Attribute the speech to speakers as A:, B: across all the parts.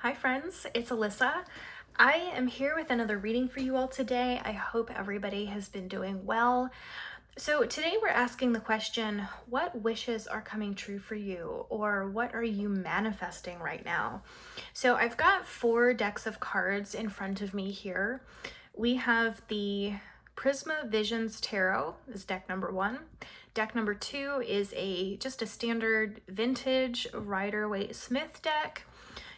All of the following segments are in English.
A: Hi friends, it's Alyssa. I am here with another reading for you all today. I hope everybody has been doing well. So today we're asking the question, what wishes are coming true for you, or what are you manifesting right now? So I've got 4 decks of cards in front of me here. We have the Prisma Visions Tarot is deck number 1. Deck number 2 is just a standard vintage Rider-Waite-Smith deck.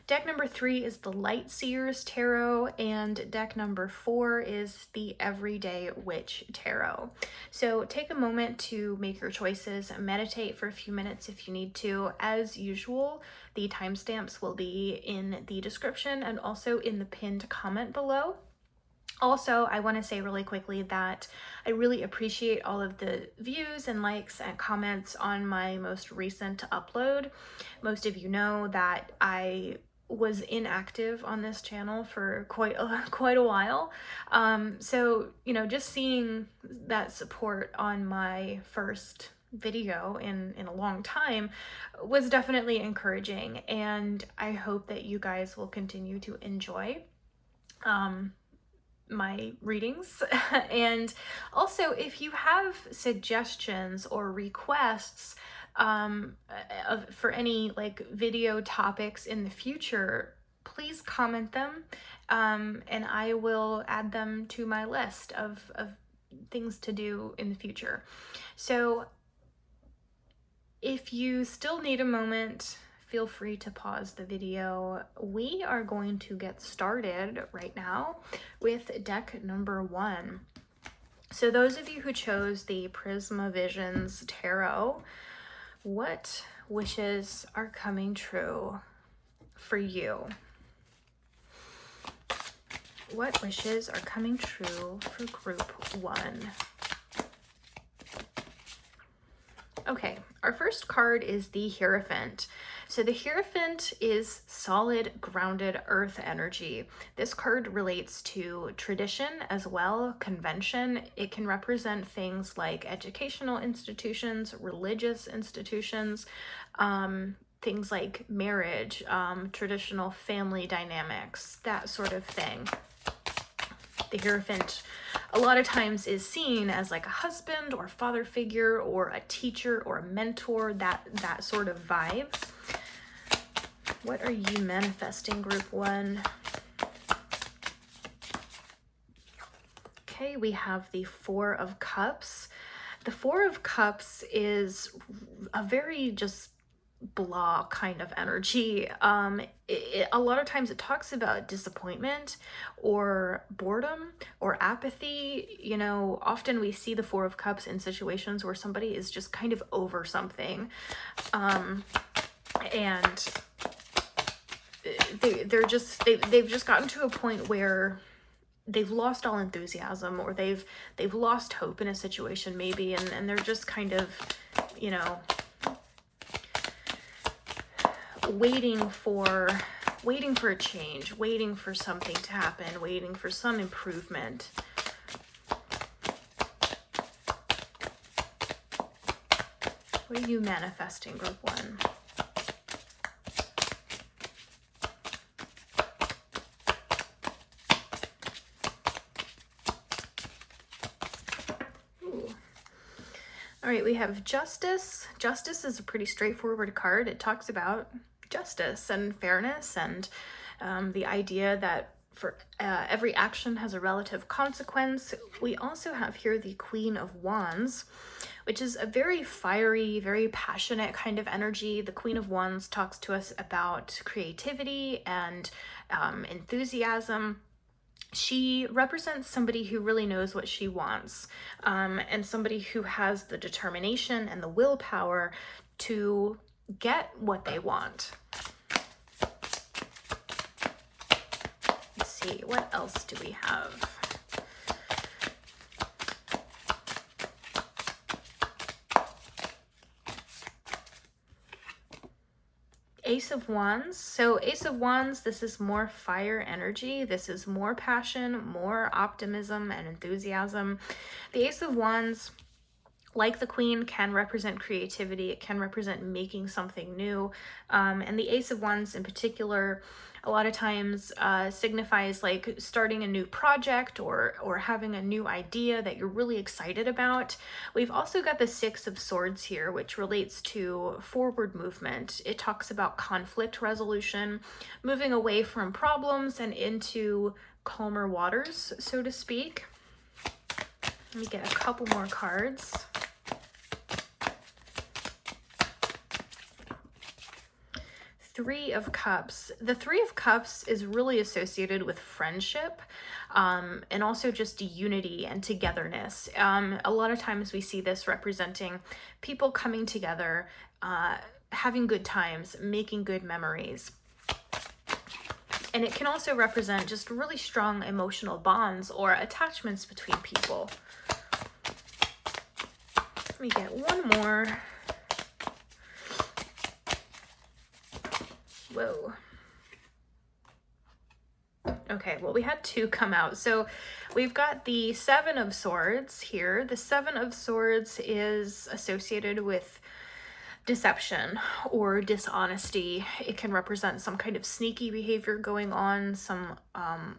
A: Deck number 3 is the Light Seers Tarot, and deck number 4 is the Everyday Witch Tarot. So take a moment to make your choices, meditate for a few minutes if you need to. As usual, the timestamps will be in the description and also in the pinned comment below. Also, I want to say really quickly that I really appreciate all of the views and likes and comments on my most recent upload. Most of you know that I was inactive on this channel for quite a while. So, just seeing that support on my first video in a long time was definitely encouraging, and I hope that you guys will continue to enjoy my readings. And also, if you have suggestions or requests for any video topics in the future, please comment them, and I will add them to my list of things to do in the future. So if you still need a moment, feel free to pause the video. We are going to get started right now with deck number 1. So those of you who chose the Prisma Visions Tarot, what wishes are coming true for you? What wishes are coming true for group 1? Okay, our first card is the Hierophant. So the Hierophant is solid, grounded earth energy. This card relates to tradition as well, convention. It can represent things like educational institutions, religious institutions, things like marriage, traditional family dynamics, that sort of thing. The Hierophant a lot of times is seen as like a husband or father figure or a teacher or a mentor, that sort of vibe. What are you manifesting, group 1? Okay, we have the 4 of Cups. The 4 of Cups is a very just blah kind of energy. A lot of times it talks about disappointment or boredom or apathy. Often we see the 4 of Cups in situations where somebody is just kind of over something, and they've just gotten to a point where they've lost all enthusiasm, or they've lost hope in a situation maybe, and they're just kind of, waiting for a change, waiting for something to happen, waiting for some improvement. What are you manifesting, group 1? All right, we have Justice. Justice is a pretty straightforward card. It talks about justice and fairness, and the idea that for every action has a relative consequence. We also have here the Queen of Wands, which is a very fiery, very passionate kind of energy. The Queen of Wands talks to us about creativity and enthusiasm. She represents somebody who really knows what she wants, and somebody who has the determination and the willpower to get what they want. Let's see, what else do we have? Ace of Wands. So Ace of Wands, this is more fire energy. This is more passion, more optimism and enthusiasm. The Ace of Wands like the Queen, can represent creativity. It can represent making something new. And the Ace of Wands in particular, a lot of times signifies like starting a new project or having a new idea that you're really excited about. We've also got the Six of Swords here, which relates to forward movement. It talks about conflict resolution, moving away from problems and into calmer waters, so to speak. Let me get a couple more cards. Three of Cups. The Three of Cups is really associated with friendship, and also just unity and togetherness. A lot of times we see this representing people coming together, having good times, making good memories. And it can also represent just really strong emotional bonds or attachments between people. Let me get one more. Whoa. Okay, well, we had two come out. So we've got the Seven of Swords here. The Seven of Swords is associated with deception or dishonesty. It can represent some kind of sneaky behavior going on, some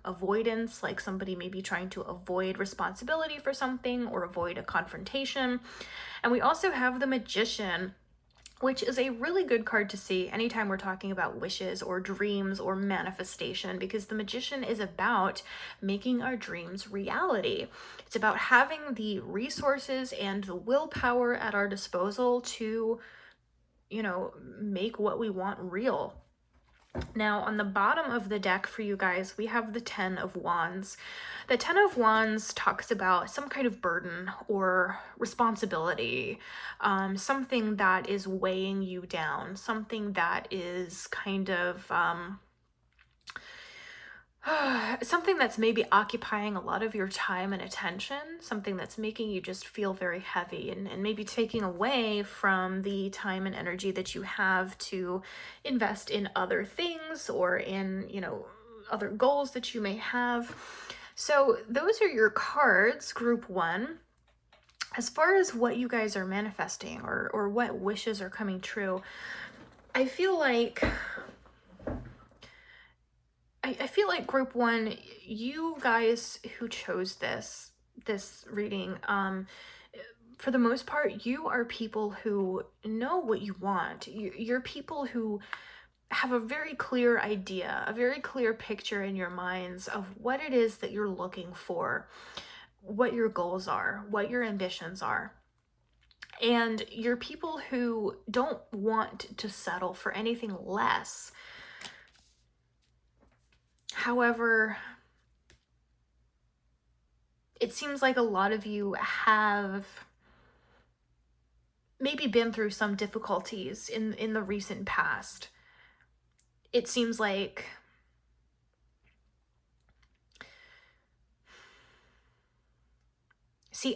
A: avoidance, like somebody maybe trying to avoid responsibility for something or avoid a confrontation. And we also have the Magician, which is a really good card to see anytime we're talking about wishes or dreams or manifestation, because the Magician is about making our dreams reality. It's about having the resources and the willpower at our disposal to, you know, make what we want real. Now, on the bottom of the deck for you guys, we have the Ten of Wands. The Ten of Wands talks about some kind of burden or responsibility, something that is weighing you down, something that is kind of something that's maybe occupying a lot of your time and attention, something that's making you just feel very heavy and maybe taking away from the time and energy that you have to invest in other things or in, you know, other goals that you may have. So those are your cards, group one. As far as what you guys are manifesting or what wishes are coming true, I feel like group one, you guys who chose this reading, for the most part, you are people who know what you want. You're people who have a very clear idea, a very clear picture in your minds of what it is that you're looking for, what your goals are, what your ambitions are. And you're people who don't want to settle for anything less. However, it seems like a lot of you have maybe been through some difficulties in the recent past. It seems like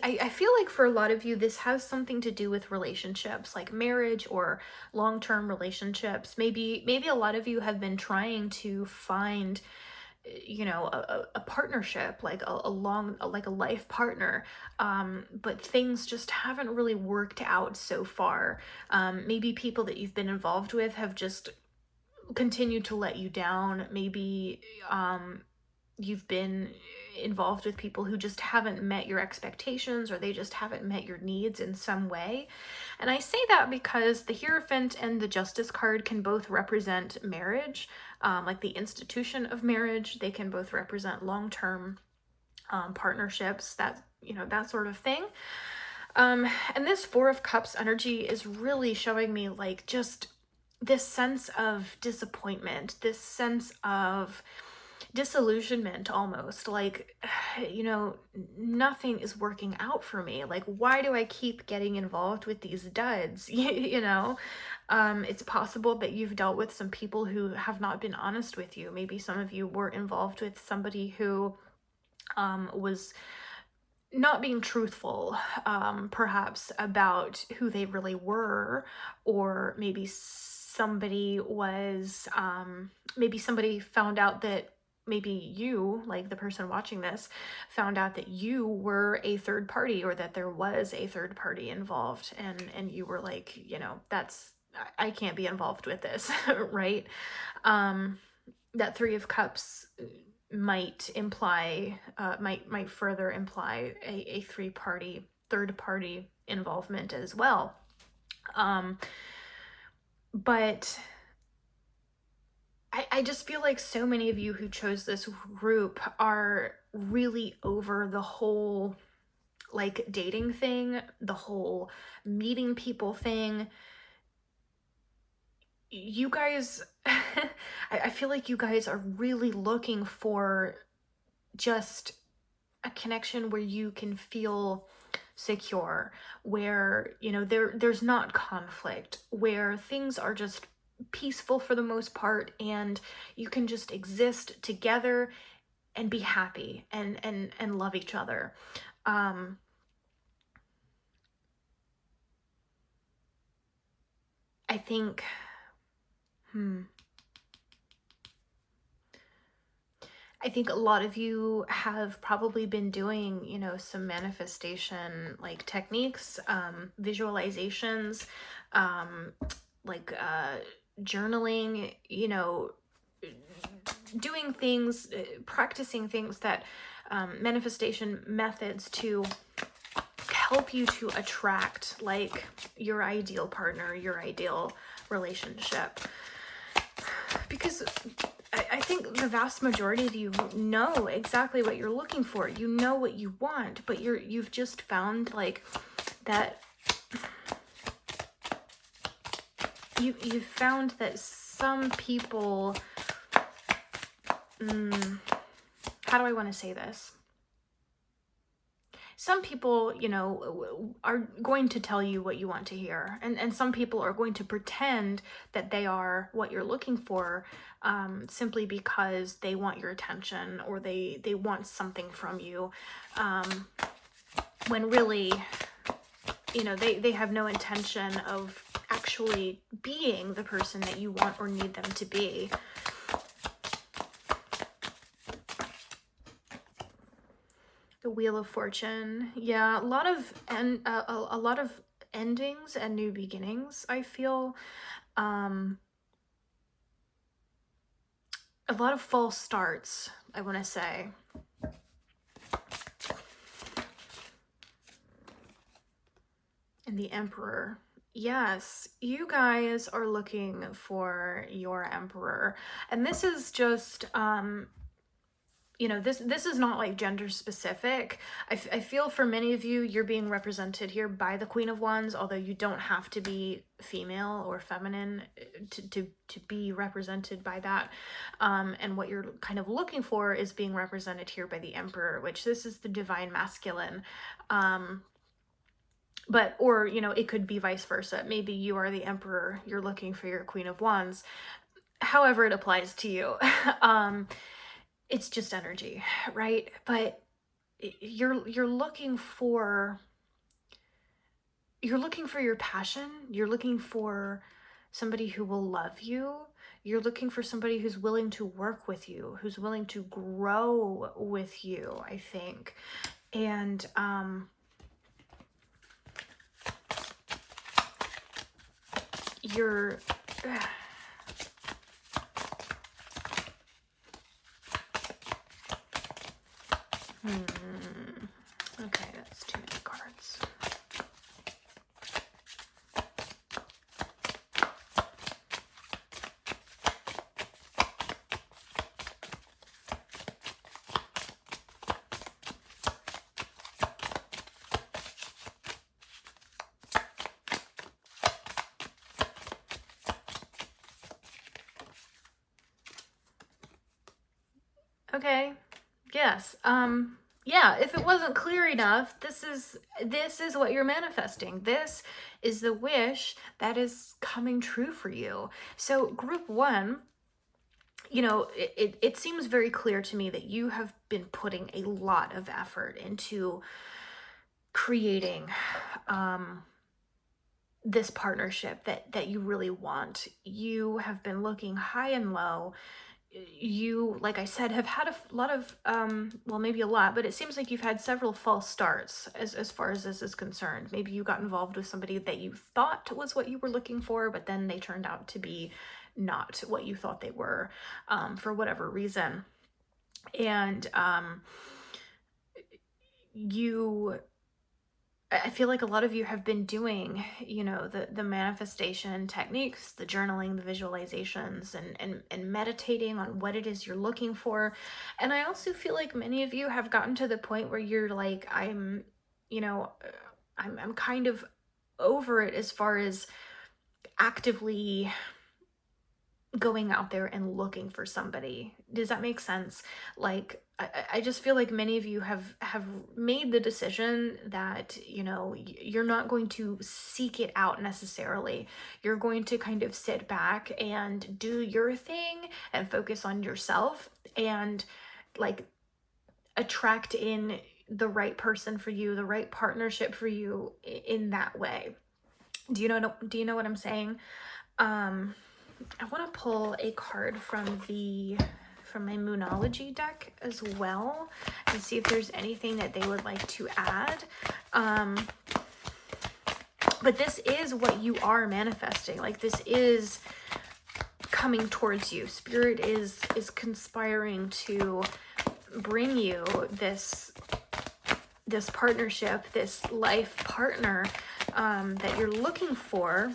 A: I feel like for a lot of you, this has something to do with relationships, like marriage or long-term relationships. Maybe a lot of you have been trying to find, you know, a partnership, like a life partner, but things just haven't really worked out so far. Maybe people that you've been involved with have just continued to let you down. Maybe you've been involved with people who just haven't met your expectations, or they just haven't met your needs in some way. And I say that because the Hierophant and the Justice card can both represent marriage, like the institution of marriage. They can both represent long-term partnerships, that, you know, that sort of thing. And this Four of Cups energy is really showing me like just this sense of disappointment, this sense of disillusionment, almost like, you know, nothing is working out for me. Like, why do I keep getting involved with these duds? You know, it's possible that you've dealt with some people who have not been honest with you. Maybe some of you were involved with somebody who was not being truthful, perhaps about who they really were, or maybe somebody was, maybe somebody found out that maybe you, like the person watching this, found out that you were a third party, or that there was a third party involved, and you were like, that's, I can't be involved with this, right? That Three of Cups might imply, might further imply a third party involvement as well. But I just feel like so many of you who chose this group are really over the whole like dating thing, the whole meeting people thing. You guys, I feel like you guys are really looking for just a connection where you can feel secure, where there's not conflict, where things are just peaceful for the most part, and you can just exist together and be happy and love each other. I think I think a lot of you have probably been doing, some manifestation like techniques, visualizations, like journaling, doing things, practicing things that manifestation methods to help you to attract like your ideal partner, your ideal relationship. Because I think the vast majority of you know exactly what you're looking for. You know what you want, but you've just found like that you've found that some people, how do I want to say this? Some people, are going to tell you what you want to hear. And some people are going to pretend that they are what you're looking for, simply because they want your attention, or they want something from you. When really, they have no intention of actually being the person that you want or need them to be. The Wheel of Fortune. Yeah, a lot of a lot of endings and new beginnings, I feel. A lot of false starts, I want to say. And the Emperor. Yes, you guys are looking for your Emperor. And this is just this is not like gender specific. I feel for many of you, you're being represented here by the Queen of Wands, although you don't have to be female or feminine to be represented by that. And what you're kind of looking for is being represented here by the Emperor, which this is the divine masculine. But, or, it could be vice versa. Maybe you are the Emperor, you're looking for your Queen of Wands. However it applies to you. It's just energy, right? But you're looking for your passion. You're looking for somebody who will love you. You're looking for somebody who's willing to work with you, who's willing to grow with you, I think. And you're okay, that's too many cards. Okay. Yes. Yeah, if it wasn't clear enough, this is what you're manifesting. This is the wish that is coming true for you. So group 1, it seems very clear to me that you have been putting a lot of effort into creating this partnership that you really want. You have been looking high and low. you, like I said, have had a lot of, well, maybe a lot, but it seems like you've had several false starts as far as this is concerned. Maybe you got involved with somebody that you thought was what you were looking for, but then they turned out to be not what you thought they were, for whatever reason. And I feel like a lot of you have been doing, the manifestation techniques, the journaling, the visualizations, and meditating on what it is you're looking for. And I also feel like many of you have gotten to the point where you're like, you know, I'm kind of over it as far as actively going out there and looking for somebody. Does that make sense? Like, I just feel like many of you have made the decision that, you're not going to seek it out necessarily. You're going to kind of sit back and do your thing and focus on yourself and, like, attract in the right person for you, the right partnership for you in that way. Do you know what I'm saying? I want to pull a card from my Moonology deck as well and see if there's anything that they would like to add. But this is what you are manifesting. Like, this is coming towards you. Spirit is conspiring to bring you this partnership, this life partner that you're looking for.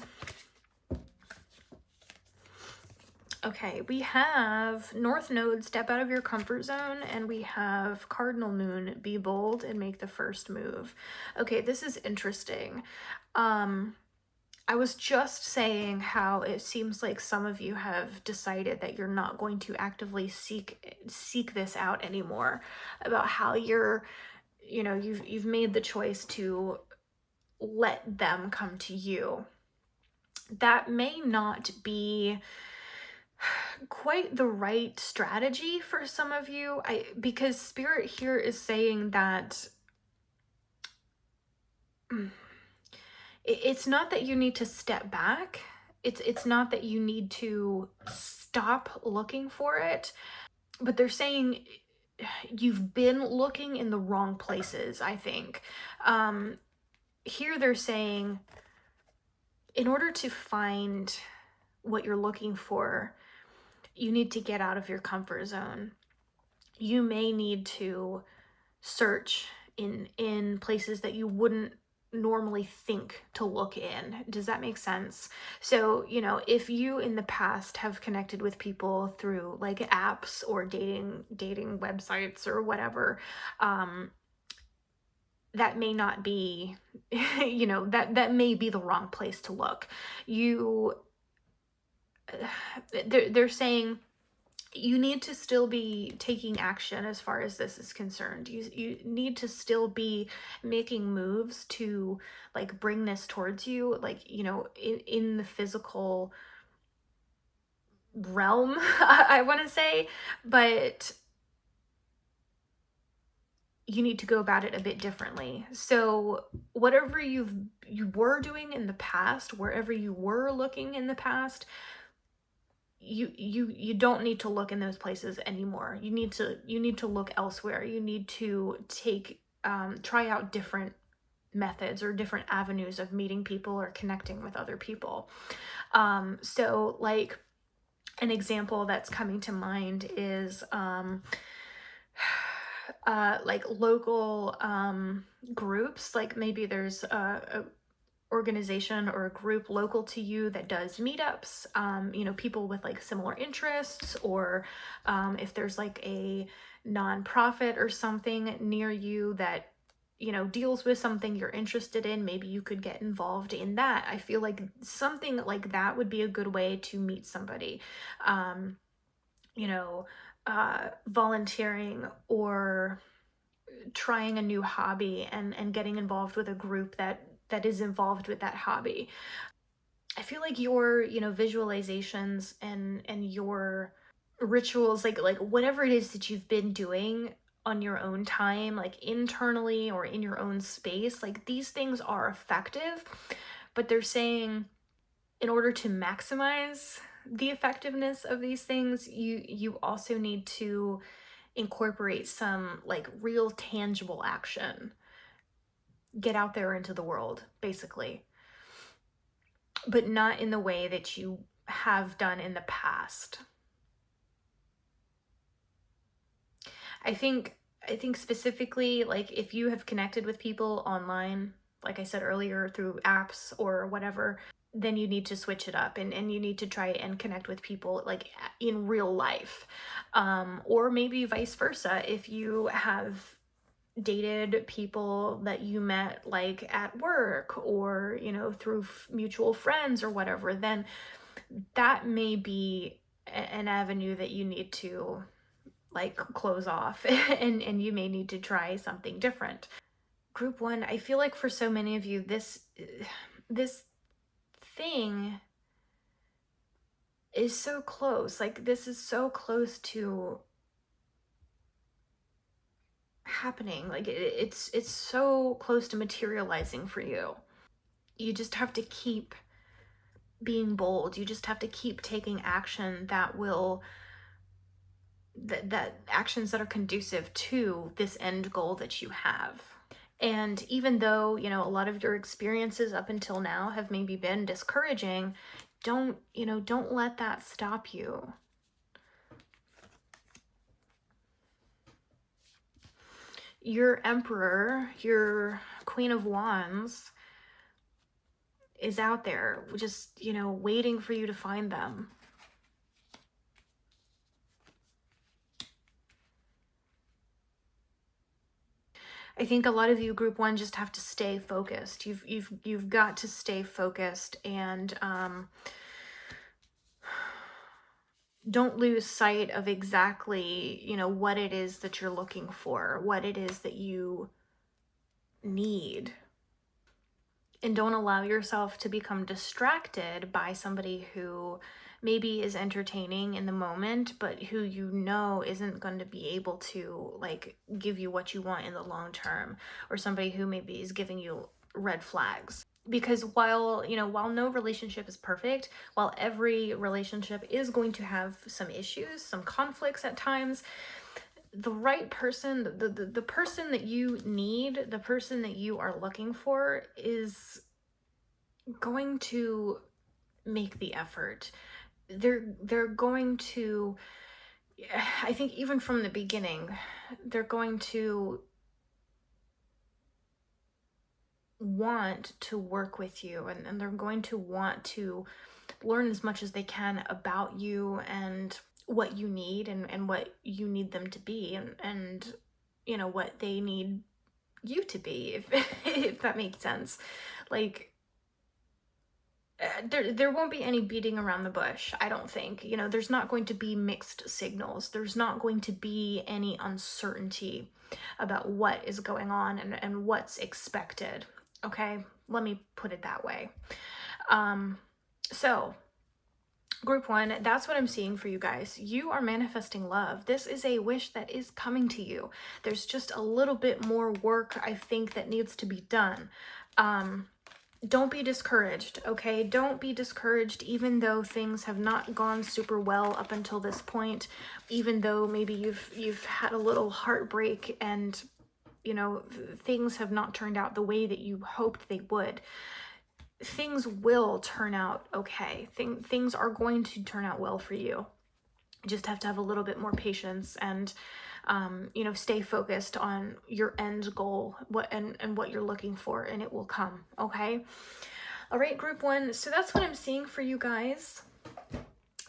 A: Okay, we have North Node, step out of your comfort zone, and we have Cardinal Moon, be bold and make the first move. Okay, this is interesting. I was just saying how it seems like some of you have decided that you're not going to actively seek this out anymore, about how you've made the choice to let them come to you. That may not be quite the right strategy for some of you, because Spirit here is saying that it's not that you need to step back. It's not that you need to stop looking for it, but they're saying you've been looking in the wrong places, I think. Here they're saying, in order to find what you're looking for, you need to get out of your comfort zone. You may need to search in places that you wouldn't normally think to look in. Does that make sense? So, if you in the past have connected with people through like apps or dating websites or whatever, that may not be, that may be the wrong place to look. They're saying you need to still be taking action as far as this is concerned. You need to still be making moves to like bring this towards you, like, in the physical realm, I want to say, but you need to go about it a bit differently. So whatever you were doing in the past, wherever you were looking in the past, you don't need to look in those places anymore. You need to look elsewhere. You need to try out different methods or different avenues of meeting people or connecting with other people. So like an example that's coming to mind is like local groups. Like maybe there's a organization or a group local to you that does meetups, people with like similar interests, or if there's like a nonprofit or something near you that deals with something you're interested in, maybe you could get involved in that. I feel like something like that would be a good way to meet somebody. Volunteering or trying a new hobby and getting involved with a group that is involved with that hobby. I feel like your, visualizations and your rituals, like whatever it is that you've been doing on your own time, like internally or in your own space, like these things are effective, but they're saying in order to maximize the effectiveness of these things, you also need to incorporate some like real tangible action. Get out there into the world, basically, but not in the way that you have done in the past. I think specifically, like, if you have connected with people online, like I said earlier, through apps or whatever, then you need to switch it up, and you need to try and connect with people like in real life. Or maybe vice versa. If you have dated people that you met like at work or, through mutual friends or whatever, then that may be an avenue that you need to like close off and you may need to try something different. Group one, I feel like for so many of you, this thing is so close. Like, this is so close to happening. Like, it's so close to materializing for you. You just have to keep being bold. You just have to keep taking action that actions that are conducive to this end goal that you have. And even though, a lot of your experiences up until now have maybe been discouraging, don't let that stop you. Your Emperor, your Queen of Wands, is out there just, waiting for you to find them. I think a lot of you, group one, just have to stay focused. You've got to stay focused, and don't lose sight of exactly, what it is that you're looking for, what it is that you need. And don't allow yourself to become distracted by somebody who maybe is entertaining in the moment, but who isn't going to be able to like give you what you want in the long term, or somebody who maybe is giving you red flags. Because while no relationship is perfect, while every relationship is going to have some issues, some conflicts at times, the right person, the person that you need, the person that you are looking for, is going to make the effort. They're going to, I think even from the beginning, they're going to want to work with you, and they're going to want to learn as much as they can about you and what you need, and what you need them to be, and what they need you to be, if if that makes sense. Like, there won't be any beating around the bush, I don't think. There's not going to be mixed signals. There's not going to be any uncertainty about what is going on and what's expected. Okay, let me put it that way. So group one, that's what I'm seeing for you guys. You are manifesting love. This is a wish that is coming to you. There's just a little bit more work, I think, that needs to be done. Don't be discouraged, okay? Don't be discouraged, even though things have not gone super well up until this point, even though maybe you've had a little heartbreak and, things have not turned out the way that you hoped they would. Things will turn out okay. Things are going to turn out well for you. You just have to have a little bit more patience and stay focused on your end goal, what you're looking for, and it will come. Okay. All right, group one. So that's what I'm seeing for you guys.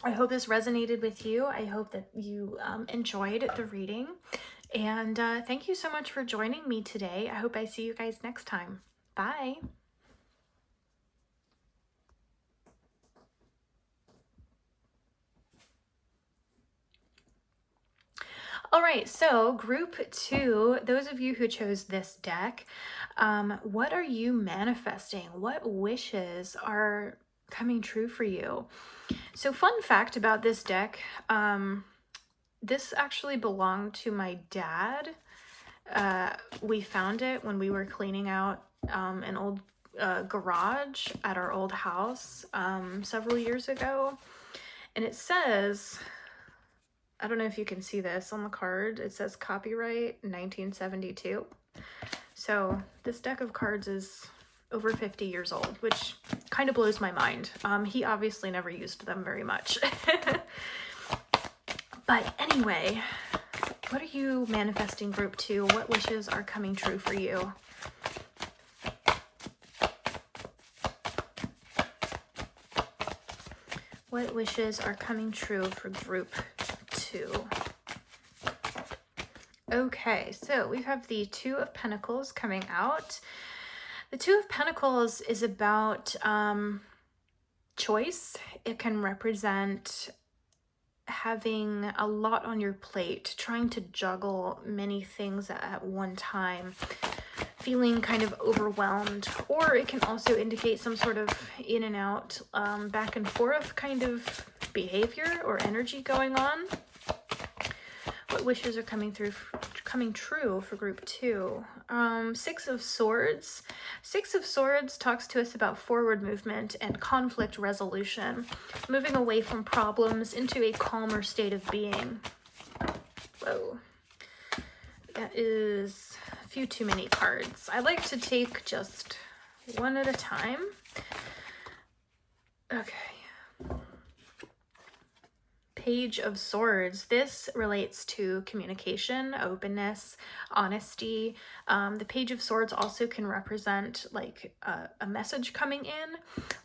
A: I hope this resonated with you. I hope that you enjoyed the reading, and thank you so much for joining me today. I hope I see you guys next time. Bye. All right, so group two, those of you who chose this deck, what are you manifesting? What wishes are coming true for you? So fun fact about this deck, this actually belonged to my dad. We found it when we were cleaning out an old garage at our old house several years ago. And it says, I don't know if you can see this on the card, it says copyright 1972. So this deck of cards is over 50 years old, which kind of blows my mind. He obviously never used them very much. But anyway, what are you manifesting, group 2? What wishes are coming true for you? What wishes are coming true for group 2? Okay, so we have the Two of Pentacles coming out. The Two of Pentacles is about choice. It can represent having a lot on your plate, trying to juggle many things at one time, feeling kind of overwhelmed, or it can also indicate some sort of in and out, back and forth kind of behavior or energy going on. What wishes are coming true for group 2? Six of Swords. Six of Swords talks to us about forward movement and conflict resolution, moving away from problems into a calmer state of being. Whoa. That is a few too many cards. I like to take just one at a time. Okay. Page of Swords. This relates to communication, openness, honesty. The Page of Swords also can represent like a message coming in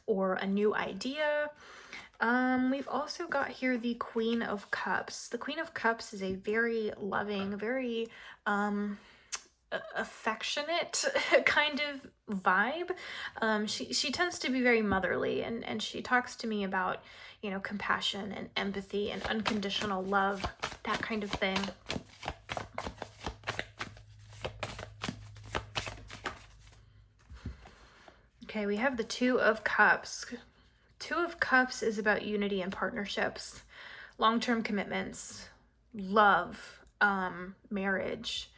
A: or a new idea. We've also got here the Queen of Cups. The Queen of Cups is a very loving, very affectionate kind of vibe. She tends to be very motherly, and she talks to me about, you know, compassion and empathy and unconditional love, that kind of thing. Okay, we have the Two of Cups. Two of Cups is about unity and partnerships, long-term commitments, love, marriage.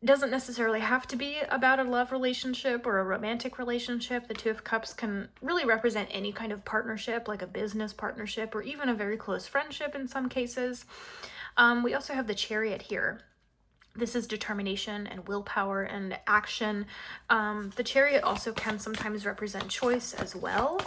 A: Doesn't necessarily have to be about a love relationship or a romantic relationship. The Two of Cups can really represent any kind of partnership, like a business partnership or even a very close friendship in some cases. We also have the Chariot here. This is determination and willpower and action. The Chariot also can sometimes represent choice as well.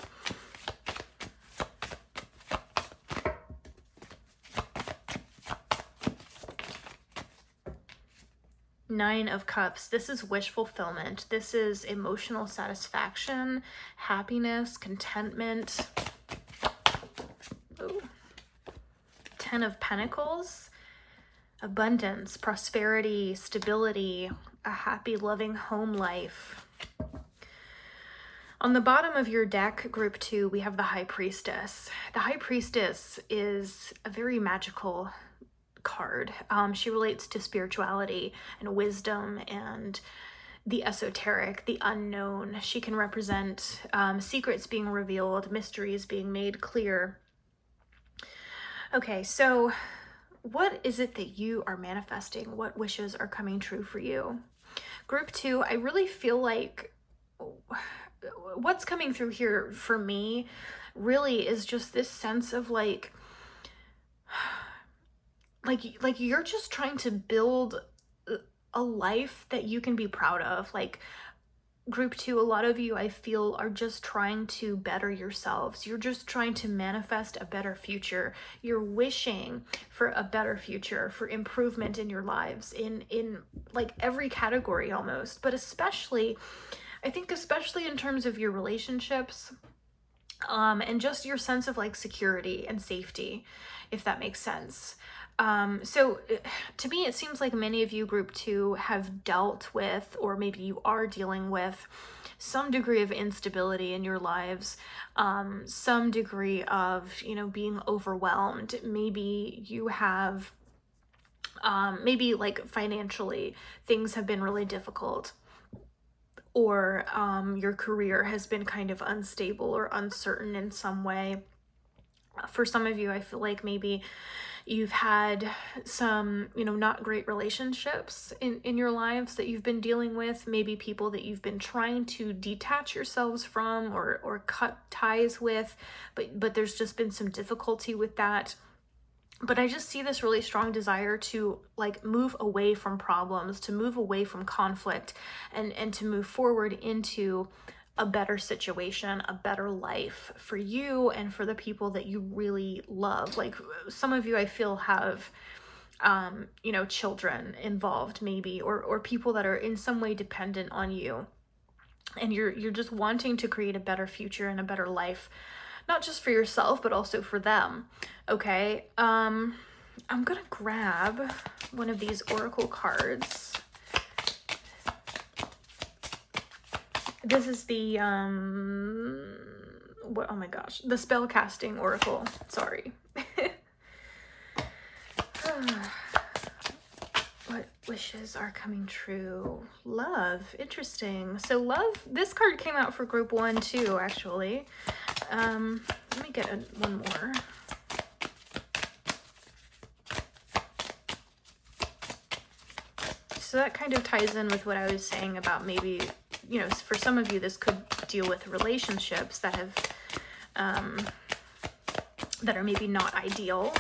A: Nine of Cups. This is wish fulfillment. This is emotional satisfaction, happiness, contentment. Ooh. 10 of Pentacles. Abundance, prosperity, stability, a happy, loving home life. On the bottom of your deck, group 2, we have the High Priestess. The High Priestess is a very magical card. She relates to spirituality and wisdom and the esoteric, the unknown. She can represent secrets being revealed, mysteries being made clear. Okay, so what is it that you are manifesting? What wishes are coming true for you? Group 2, I really feel like what's coming through here for me really is just this sense of like you're just trying to build a life that you can be proud of. Like group 2, a lot of you I feel are just trying to better yourselves. You're just trying to manifest a better future. You're wishing for a better future, for improvement in your lives in like every category almost, but especially, I think especially in terms of your relationships, and just your sense of like security and safety, if that makes sense. So to me, it seems like many of you, group 2, have dealt with, or maybe you are dealing with, some degree of instability in your lives, some degree of, you know, being overwhelmed. Maybe you have, maybe like financially, things have been really difficult, or your career has been kind of unstable or uncertain in some way. For some of you, I feel like maybe You've had some, not great relationships in your lives that you've been dealing with, maybe people that you've been trying to detach yourselves from or cut ties with, but there's just been some difficulty with that. But I just see this really strong desire to move away from problems, to move away from conflict, and to move forward into a better situation, a better life for you and for the people that you really love. Like some of you I feel have children involved maybe, or people that are in some way dependent on you. And you're just wanting to create a better future and a better life, not just for yourself, but also for them. Okay. I'm gonna grab one of these oracle cards. This is the oh my gosh, the spell casting oracle. Sorry. What wishes are coming true? Love. Interesting. So love, this card came out for group 1 too, actually. Let me get one more. So that kind of ties in with what I was saying about maybe, for some of you, this could deal with relationships that have, that are maybe not ideal.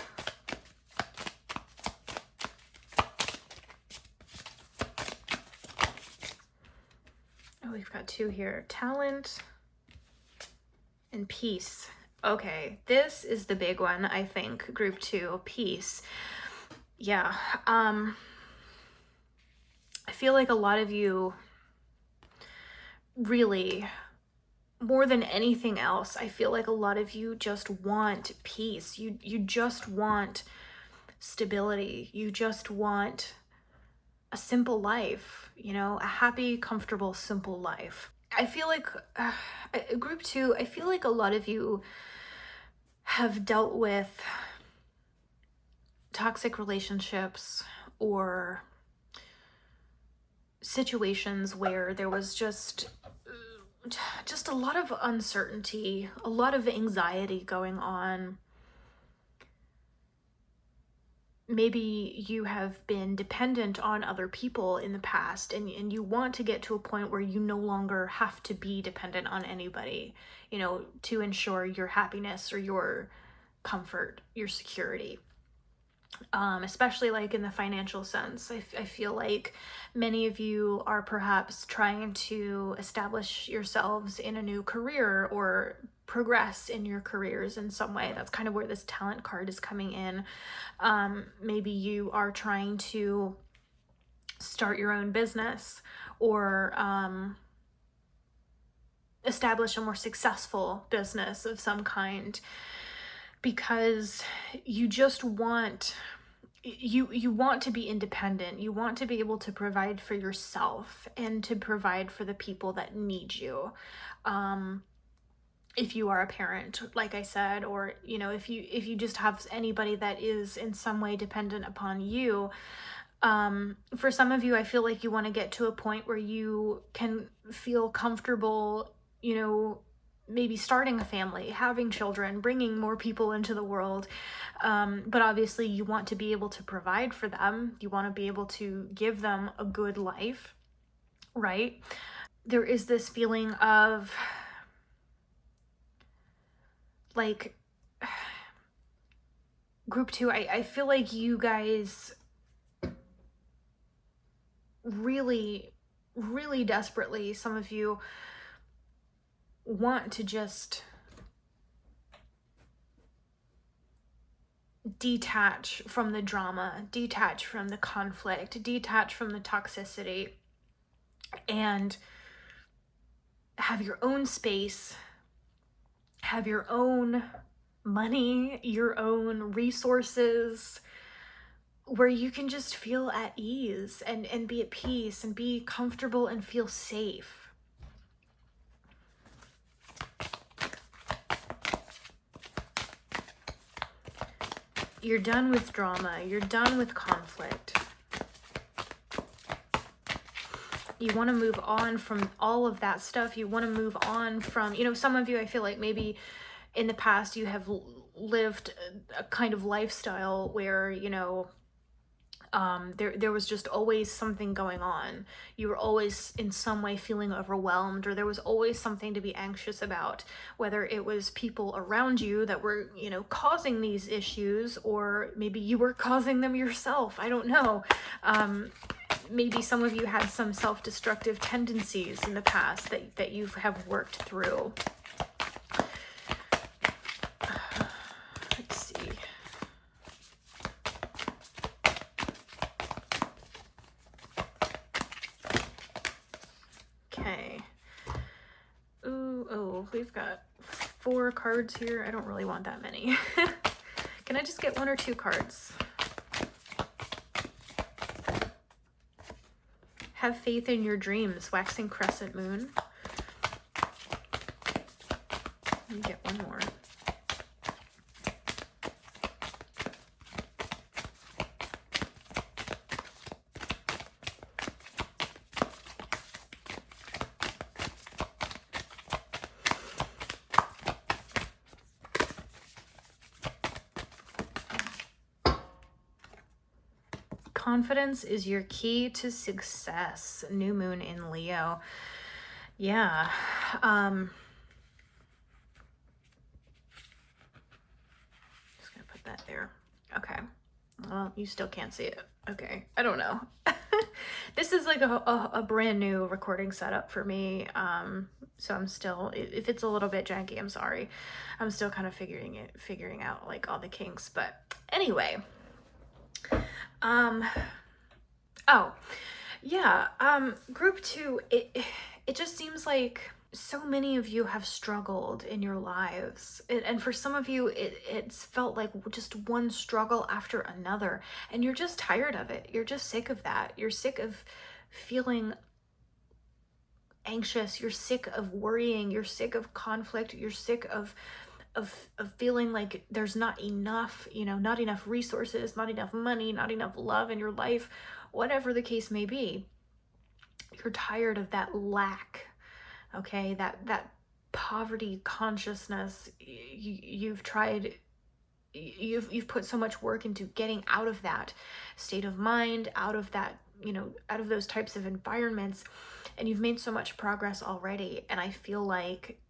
A: Oh, we've got 2 here. Talent and peace. Okay, this is the big one, I think, group 2, peace. Yeah, I feel like a lot of you really, more than anything else, I feel like a lot of you just want peace. You just want stability. You just want a simple life, a happy, comfortable, simple life. I feel like group 2, I feel like a lot of you have dealt with toxic relationships or situations where there was just a lot of uncertainty, a lot of anxiety going on. Maybe you have been dependent on other people in the past, and you want to get to a point where you no longer have to be dependent on anybody, to ensure your happiness or your comfort, your security. Especially in the financial sense. I feel like many of you are perhaps trying to establish yourselves in a new career or progress in your careers in some way. That's kind of where this talent card is coming in. Maybe you are trying to start your own business or establish a more successful business of some kind, because you just want you want to be independent. You want to be able to provide for yourself and to provide for the people that need you. If you are a parent, like I said, or if you just have anybody that is in some way dependent upon you. For some of you, I feel like you want to get to a point where you can feel comfortable, maybe starting a family, having children, bringing more people into the world. But obviously you want to be able to provide for them. You want to be able to give them a good life, right? There is this feeling of group 2, I feel like you guys really, really desperately, some of you want to just detach from the drama, detach from the conflict, detach from the toxicity, and have your own space, have your own money, your own resources, where you can just feel at ease and be at peace and be comfortable and feel safe. You're done with drama. You're done with conflict. You want to move on from all of that stuff. You want to move on from, some of you, I feel like maybe in the past you have lived a kind of lifestyle where, there was just always something going on. You were always in some way feeling overwhelmed, or there was always something to be anxious about, whether it was people around you that were, causing these issues, or maybe you were causing them yourself. I don't know. Maybe some of you had some self-destructive tendencies in the past that you have worked through. Let's see. Okay. Ooh, oh, we've got 4 cards here. I don't really want that many. Can I just get 1 or 2 cards? Have faith in your dreams, waxing crescent moon. Let me get 1 more. Confidence is your key to success. New moon in Leo. Yeah. Just gonna put that there. Okay. Well, you still can't see it. Okay. I don't know. This is like a brand new recording setup for me. So I'm still, if it's a little bit janky, I'm sorry. I'm still kind of figuring out like all the kinks. But anyway. Oh, yeah, group 2, it just seems like so many of you have struggled in your lives. And for some of you, it's felt like just one struggle after another, and you're just tired of it. You're just sick of that. You're sick of feeling anxious. You're sick of worrying. You're sick of conflict. You're sick of feeling like there's not enough, not enough resources, not enough money, not enough love in your life, whatever the case may be. You're tired of that lack, okay? That poverty consciousness. You've put so much work into getting out of that state of mind, out of that, out of those types of environments, and you've made so much progress already. And I feel like,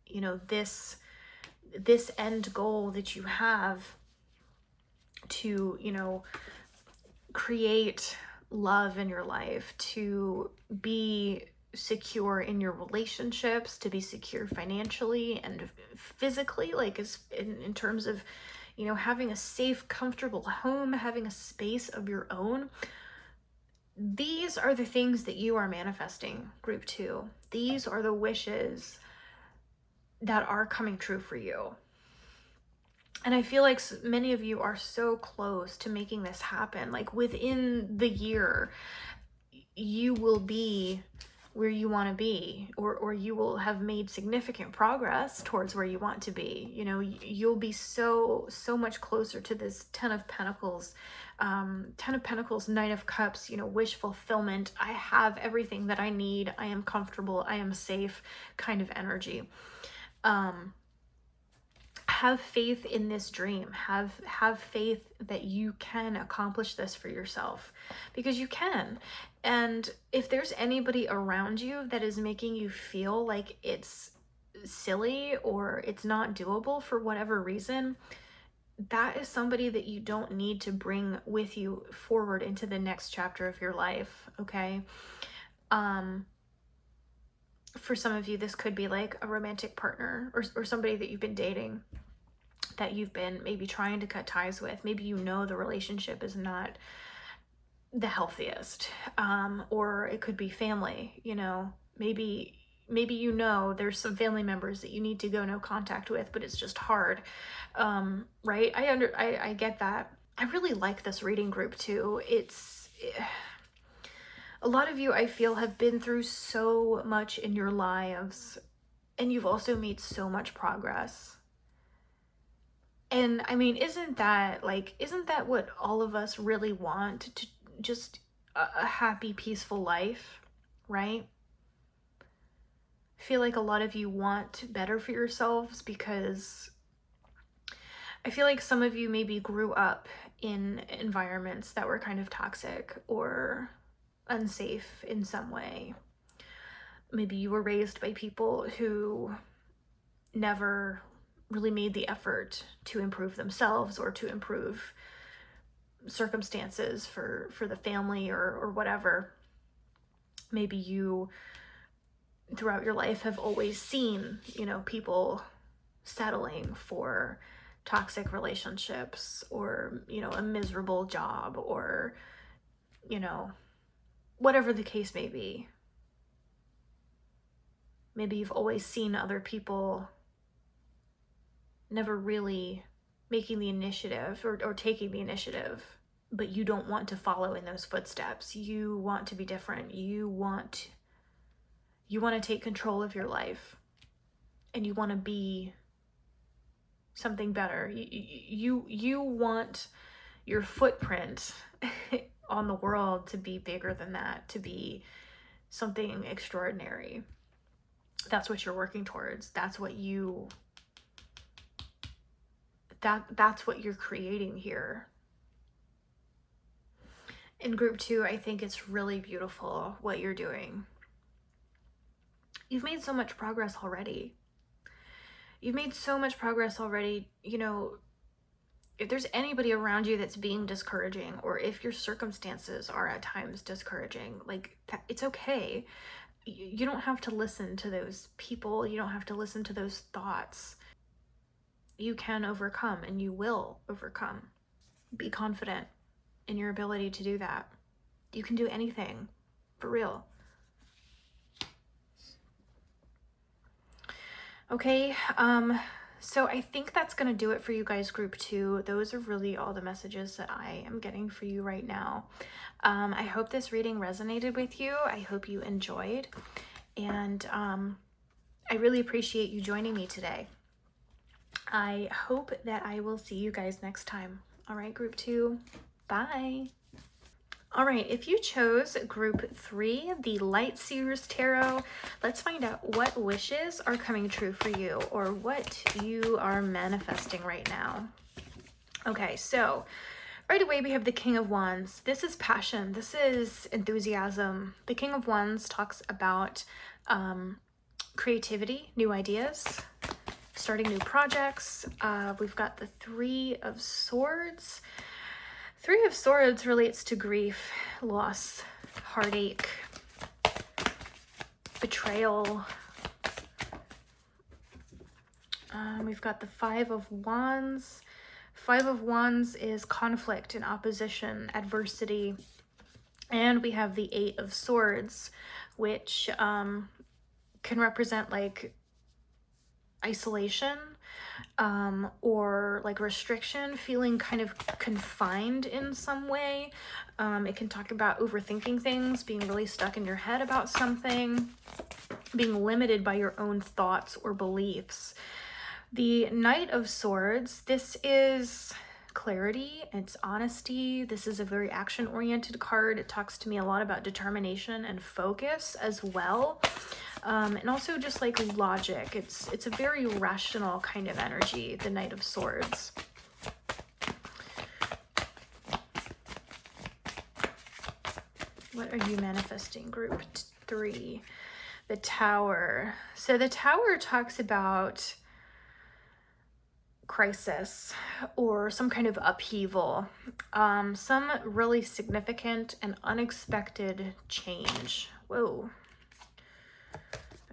A: this end goal that you have to, create love in your life, to be secure in your relationships, to be secure financially and physically, like in terms of, having a safe, comfortable home, having a space of your own. These are the things that you are manifesting, group 2. These are the wishes that are coming true for you. And I feel like many of you are so close to making this happen. Like within the year, you will be where you want to be, or you will have made significant progress towards where you want to be. You'll be so much closer to this 10 of Pentacles, 10 of Pentacles, 9 of Cups, wish fulfillment. I have everything that I need. I am comfortable. I am safe kind of energy. Have faith in this dream. Have faith that you can accomplish this for yourself, because you can. And if there's anybody around you that is making you feel like it's silly or it's not doable for whatever reason, that is somebody that you don't need to bring with you forward into the next chapter of your life, okay? For some of you, this could be like a romantic partner or somebody that you've been dating, that you've been maybe trying to cut ties with. Maybe the relationship is not the healthiest, or it could be family. Maybe there's some family members that you need to go no contact with, but it's just hard, right? I get that. I really like this reading, group 2. A lot of you, I feel, have been through so much in your lives, and you've also made so much progress. And I mean, isn't that what all of us really want? To just a happy, peaceful life, right? I feel like a lot of you want better for yourselves because I feel like some of you maybe grew up in environments that were kind of toxic or unsafe in some way. Maybe you were raised by people who never really made the effort to improve themselves or to improve circumstances for the family or whatever. Maybe you throughout your life have always seen, people settling for toxic relationships or, a miserable job or, whatever the case may be. Maybe you've always seen other people never really making the initiative or taking the initiative, but you don't want to follow in those footsteps. You want to be different. You want to take control of your life, and you want to be something better. You want your footprint on the world to be bigger than that, to be something extraordinary. That's what you're working towards. That's what that's what you're creating here. In group 2, I think it's really beautiful what you're doing. You've made so much progress already. If there's anybody around you that's being discouraging, or if your circumstances are at times discouraging, it's okay. You don't have to listen to those people. You don't have to listen to those thoughts. You can overcome, and you will overcome. Be confident in your ability to do that. You can do anything, for real. Okay, so I think that's going to do it for you guys, group 2. Those are really all the messages that I am getting for you right now. I hope this reading resonated with you. I hope you enjoyed. And I really appreciate you joining me today. I hope that I will see you guys next time. All right, group 2. Bye. All right, if you chose group 3, the Light Seers Tarot, let's find out what wishes are coming true for you or what you are manifesting right now. Okay, so right away we have the King of Wands. This is passion. This is enthusiasm. The King of Wands talks about creativity, new ideas, starting new projects. We've got the Three of Swords. Three of Swords relates to grief, loss, heartache, betrayal. We've got the Five of Wands. Five of Wands is conflict and opposition, adversity. And we have the Eight of Swords, which can represent isolation, or restriction, feeling kind of confined in some way. It can talk about overthinking things, being really stuck in your head about something, being limited by your own thoughts or beliefs. The Knight of Swords, this is clarity, it's honesty. This is a very action-oriented card. It talks to me a lot about determination and focus as well. And also just logic. It's a very rational kind of energy, the Knight of Swords. What are you manifesting, group 3? The Tower. So the Tower talks about crisis or some kind of upheaval, some really significant and unexpected change. Whoa.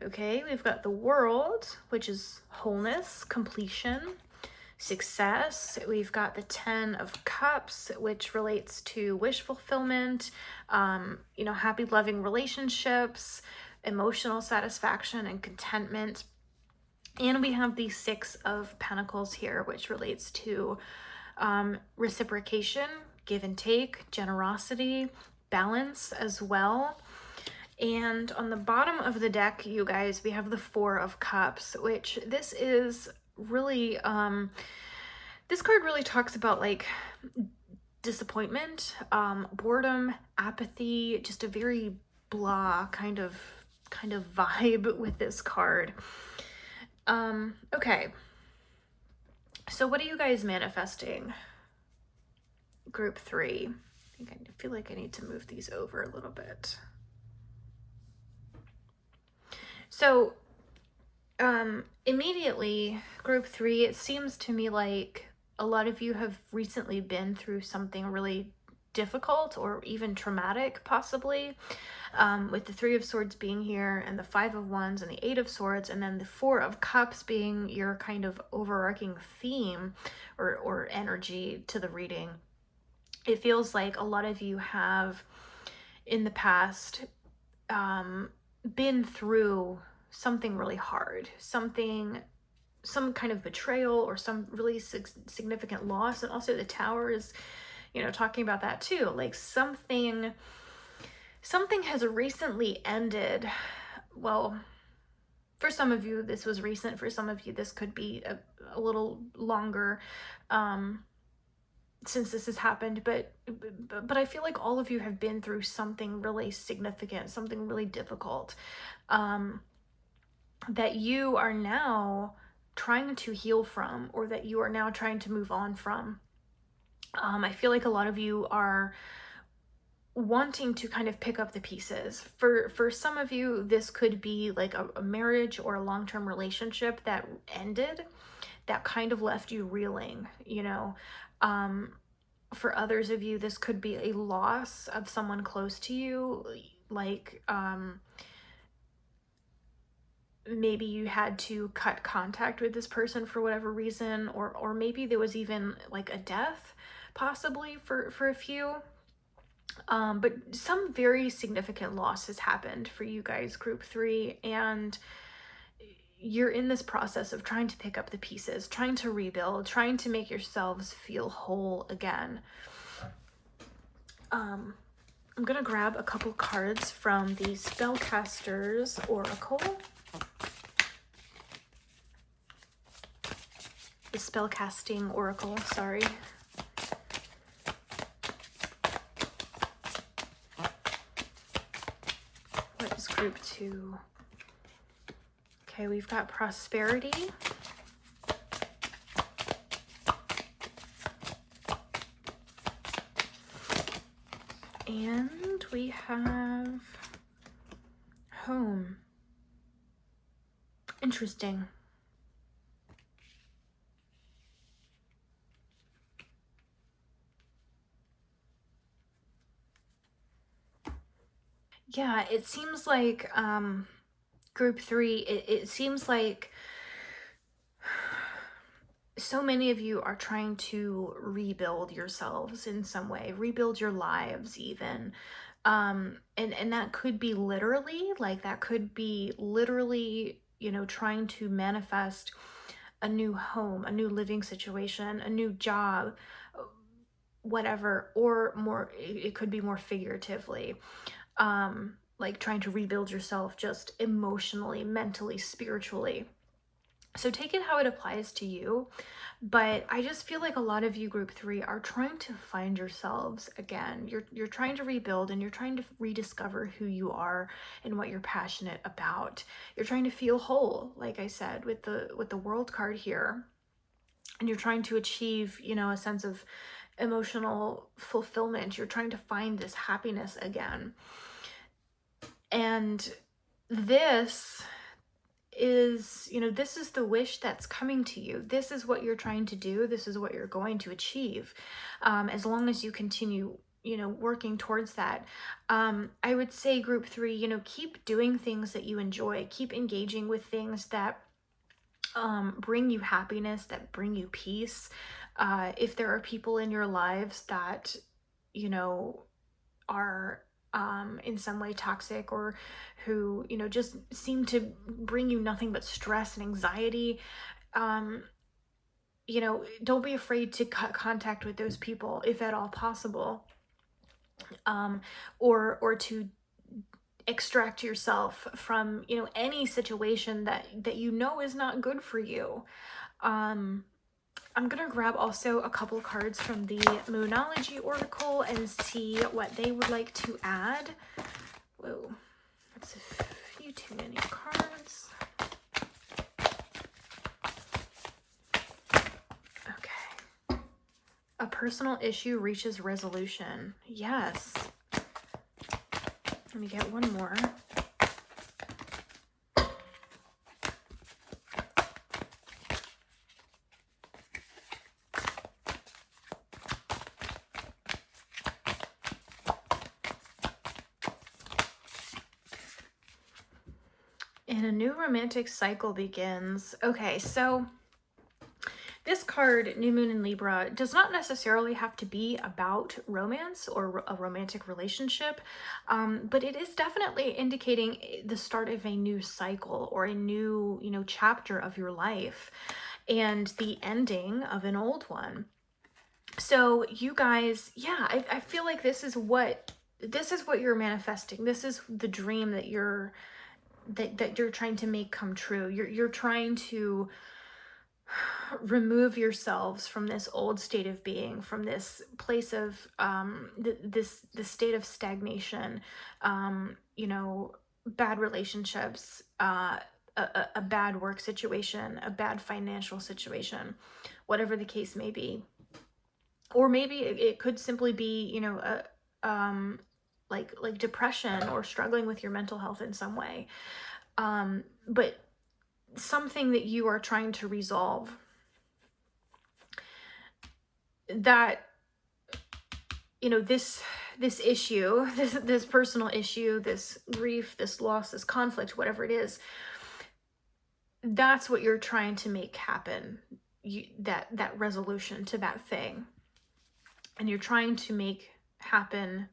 A: Okay, we've got the World, which is wholeness, completion, success. We've got the Ten of Cups, which relates to wish fulfillment, happy, loving relationships, emotional satisfaction and contentment. And we have the Six of Pentacles here, which relates to reciprocation, give and take, generosity, balance as well. And on the bottom of the deck, you guys, we have the Four of Cups, which this is really, this card really talks about disappointment, boredom, apathy, just a very blah kind of vibe with this card. Okay. So what are you guys manifesting? Group 3. I feel like I need to move these over a little bit. So immediately, group 3, it seems to me like a lot of you have recently been through something really difficult or even traumatic, possibly, with the 3 of Swords being here and the 5 of Wands and the 8 of Swords, and then the 4 of Cups being your kind of overarching theme or energy to the reading. It feels like a lot of you have in the past been through something really hard, some kind of betrayal or some really significant loss. And also the Tower is, talking about that too. Like something has recently ended. Well, for some of you this was recent, for some of you this could be a little longer since this has happened, but I feel like all of you have been through something really significant, something really difficult, that you are now trying to heal from, or that you are now trying to move on from. I feel like a lot of you are wanting to kind of pick up the pieces. For some of you, this could be like a marriage or a long-term relationship that ended, that kind of left you reeling, for others of you, this could be a loss of someone close to you, like maybe you had to cut contact with this person for whatever reason, or maybe there was even like a death possibly for a few. But some very significant loss has happened for you guys, group 3, and you're in this process of trying to pick up the pieces, trying to rebuild, trying to make yourselves feel whole again. I'm gonna grab a couple cards from the Spellcaster's Oracle. The Spellcasting Oracle, sorry. What is group 2? Okay, we've got Prosperity. And we have Home. Interesting. Yeah, it seems like group 3, it seems like so many of you are trying to rebuild yourselves in some way, rebuild your lives even. And that could be literally, trying to manifest a new home, a new living situation, a new job, whatever, or more, it could be more figuratively, like trying to rebuild yourself just emotionally, mentally, spiritually. So take it how it applies to you. But I just feel like a lot of you, group 3, are trying to find yourselves again. You're trying to rebuild, and you're trying to rediscover who you are and what you're passionate about. You're trying to feel whole, like I said, with the World card here. And you're trying to achieve, a sense of emotional fulfillment. You're trying to find this happiness again. And this is, this is the wish that's coming to you. This is what you're trying to do. This is what you're going to achieve. As long as you continue, working towards that. I would say, group 3, keep doing things that you enjoy. Keep engaging with things that bring you happiness, that bring you peace. If there are people in your lives that, are in some way toxic, or who, just seem to bring you nothing but stress and anxiety, don't be afraid to cut contact with those people if at all possible, or to extract yourself from, any situation that is not good for you. I'm gonna grab also a couple cards from the Moonology Oracle and see what they would like to add. Whoa, that's a few too many cards. A personal issue reaches resolution. Yes. Let me get one more. And a new romantic cycle begins. Okay, so this card, New Moon in Libra, does not necessarily have to be about romance or a romantic relationship, but it is definitely indicating the start of a new cycle or a new, chapter of your life and the ending of an old one. So you guys, yeah, I feel like this is what you're manifesting. This is the dream that you're trying to make come true. You're trying to remove yourselves from this old state of being, from this place of this state of stagnation, bad relationships, a bad work situation, a bad financial situation, whatever the case may be. Or maybe it could simply be, like depression or struggling with your mental health in some way. But something that you are trying to resolve, that this issue, this personal issue, this grief, this loss, this conflict, whatever it is, that's what you're trying to make happen. That resolution to that thing, and you're trying to make happen,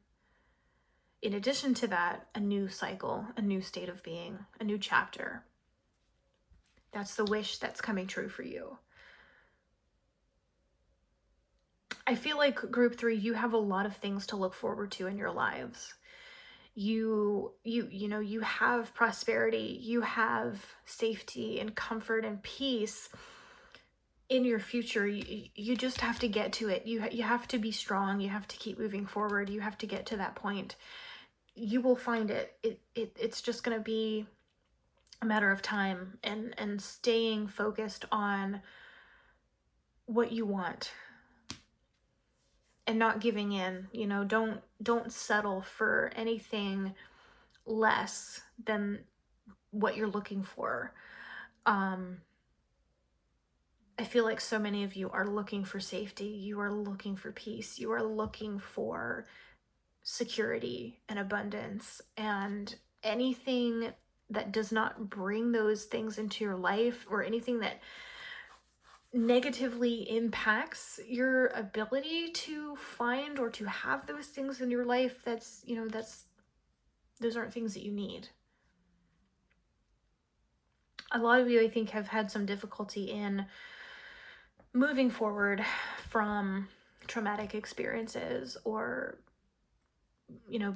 A: in addition to that, a new cycle, a new state of being, a new chapter. That's the wish that's coming true for you. I feel like group 3, you have a lot of things to look forward to in your lives. You have prosperity, you have safety and comfort and peace in your future. You just have to get to it. You have to be strong. You have to keep moving forward. You have to get to that point. You will find it. It's just going to be a matter of time and staying focused on what you want and not giving in. Don't settle for anything less than what you're looking for. I feel like so many of you are looking for safety. You are looking for peace. You are looking for security and abundance, and anything that does not bring those things into your life, or anything that negatively impacts your ability to find or to have those things in your life, those aren't things that you need. A lot of you, I think, have had some difficulty in moving forward from traumatic experiences, or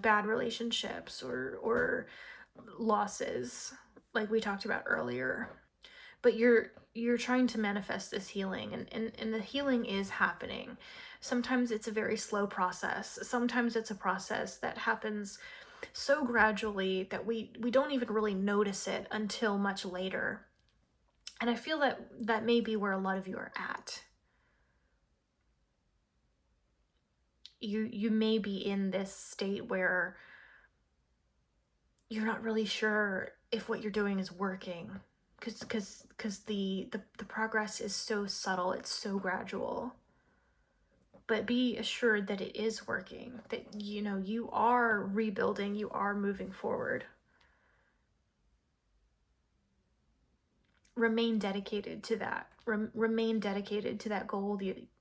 A: bad relationships, or losses, like we talked about earlier. But you're trying to manifest this healing, and the healing is happening. Sometimes it's a very slow process. Sometimes it's a process that happens so gradually that we don't even really notice it until much later. And I feel that may be where a lot of you are at. You may be in this state where you're not really sure if what you're doing is working, because the progress is so subtle, it's so gradual. But be assured that it is working, that you are rebuilding, you are moving forward. Remain dedicated to that. Remain dedicated to that goal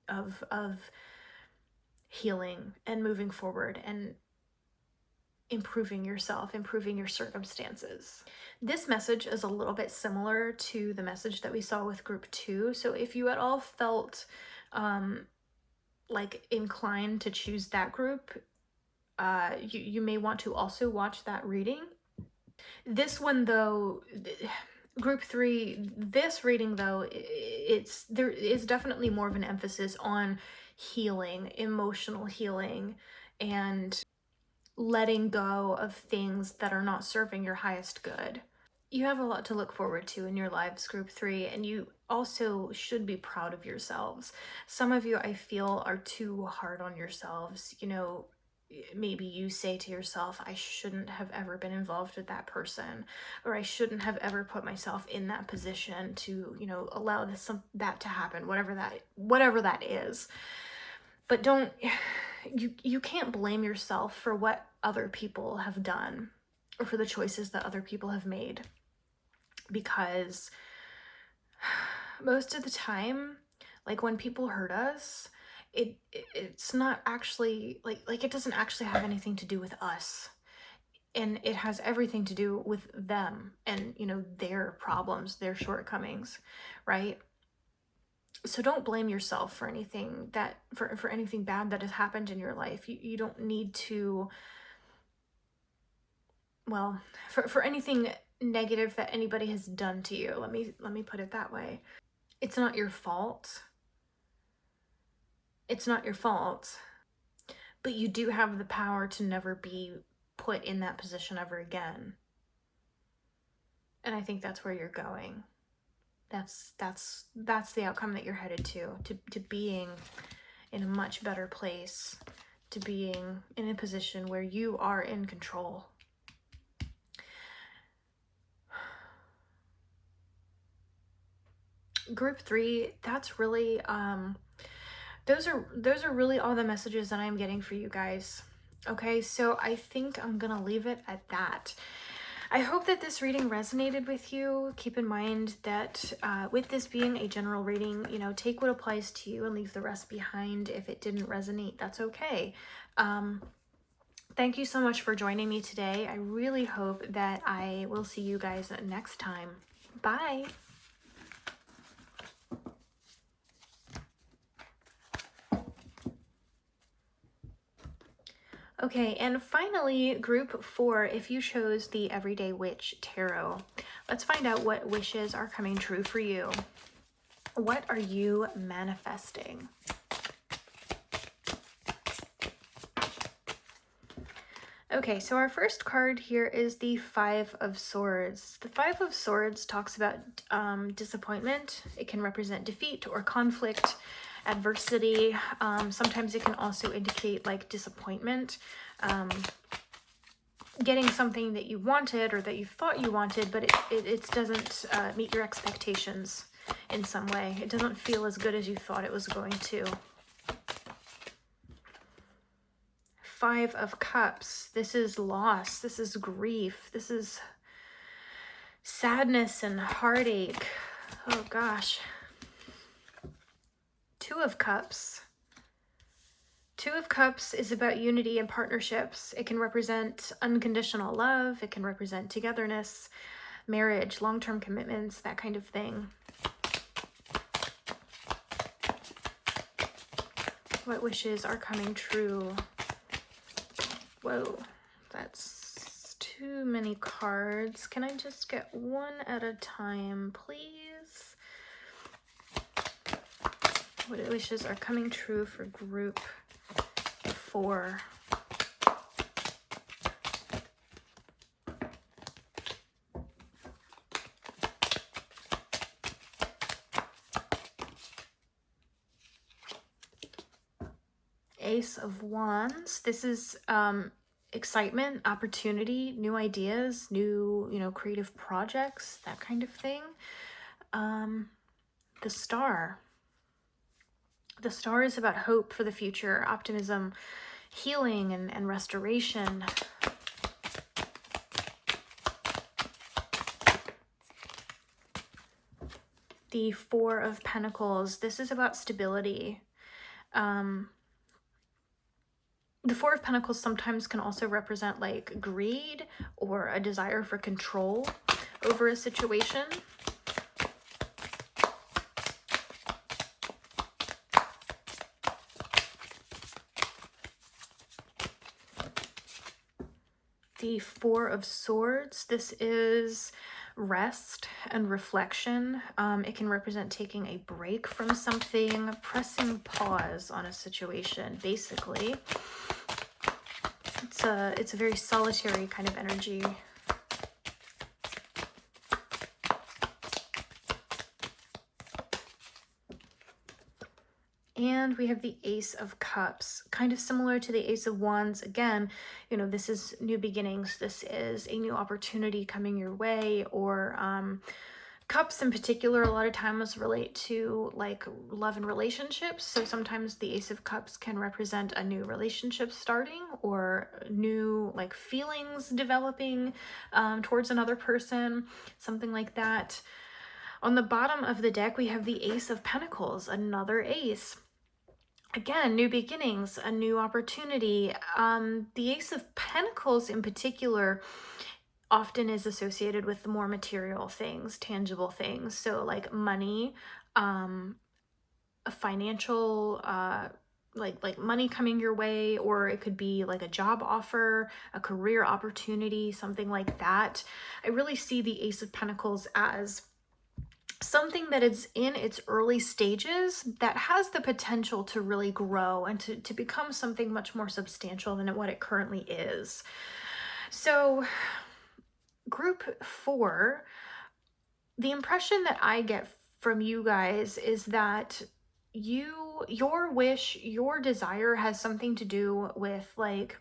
A: of healing and moving forward and improving yourself, improving your circumstances. This message is a little bit similar to the message that we saw with group 2. So if you at all felt like inclined to choose that group, you may want to also watch that reading. This one, though, group 3, this reading, though, there is definitely more of an emphasis on healing, emotional healing, and letting go of things that are not serving your highest good. you have a lot to look forward to in your lives, group 3, and you also should be proud of yourselves. Some of you, I feel, are too hard on yourselves. You know, maybe you say to yourself, I shouldn't have ever been involved with that person, or I shouldn't have ever put myself in that position to, you know, allow that to happen, whatever that is. But you can't blame yourself for what other people have done or for the choices that other people have made, because most of the time, like when people hurt us, it's not actually like it doesn't actually have anything to do with us, and it has everything to do with them and, you know, their problems, their shortcomings, right? So don't blame yourself for anything for anything bad that has happened in your life. You don't need to, well, for anything negative that anybody has done to you. Let me put it that way. It's not your fault. It's not your fault. But you do have the power to never be put in that position ever again. And I think that's where you're going. That's the outcome that you're headed to being in a much better place, to being in a position where you are in control. Group 3, that's really those are really all the messages that I'm getting for you guys. Okay, so I think I'm gonna leave it at that. I hope that this reading resonated with you. Keep in mind that with this being a general reading, you know, take what applies to you and leave the rest behind. If it didn't resonate, that's okay. Thank you so much for joining me today. I really hope that I will see you guys next time. Bye. Okay, and finally, group 4, if you chose the Everyday Witch Tarot, let's find out what wishes are coming true for you. What are you manifesting? Okay, so our first card here is the 5 of Swords. The 5 of Swords talks about disappointment. It can represent defeat or conflict, adversity. Sometimes it can also indicate like disappointment, getting something that you wanted or that you thought you wanted, but it doesn't meet your expectations in some way. It doesn't feel as good as you thought it was going to. 5 of Cups. This is loss. This is grief. This is sadness and heartache. Oh gosh. 2 of Cups. 2 of Cups is about unity and partnerships. It can represent unconditional love. It can represent togetherness, marriage, long-term commitments, that kind of thing. What wishes are coming true? Whoa, that's too many cards. Can I just get one at a time, please? What wishes are coming true for group 4? Ace of Wands. This is excitement, opportunity, new ideas, new, you know, creative projects, that kind of thing. The Star. The Star is about hope for the future, optimism, healing, and restoration. The 4 of Pentacles. This is about stability. The 4 of Pentacles sometimes can also represent like greed or a desire for control over a situation. The 4 of Swords. This is rest and reflection. It can represent taking a break from something, pressing pause on a situation, basically. It's a very solitary kind of energy. And we have the Ace of Cups, kind of similar to the Ace of Wands. Again, this is new beginnings. This is a new opportunity coming your way, or cups in particular a lot of times relate to like love and relationships. So sometimes the Ace of Cups can represent a new relationship starting, or new like feelings developing towards another person, something like that. On the bottom of the deck, we have the Ace of Pentacles, another ace. Again, new beginnings, a new opportunity. The Ace of Pentacles in particular often is associated with the more material things, tangible things. So like money, a financial, like money coming your way, or it could be like a job offer, a career opportunity, something like that. I really see the Ace of Pentacles as something that is in its early stages that has the potential to really grow and to become something much more substantial than what it currently is. So group 4, the impression that I get from you guys is that your wish, your desire has something to do with like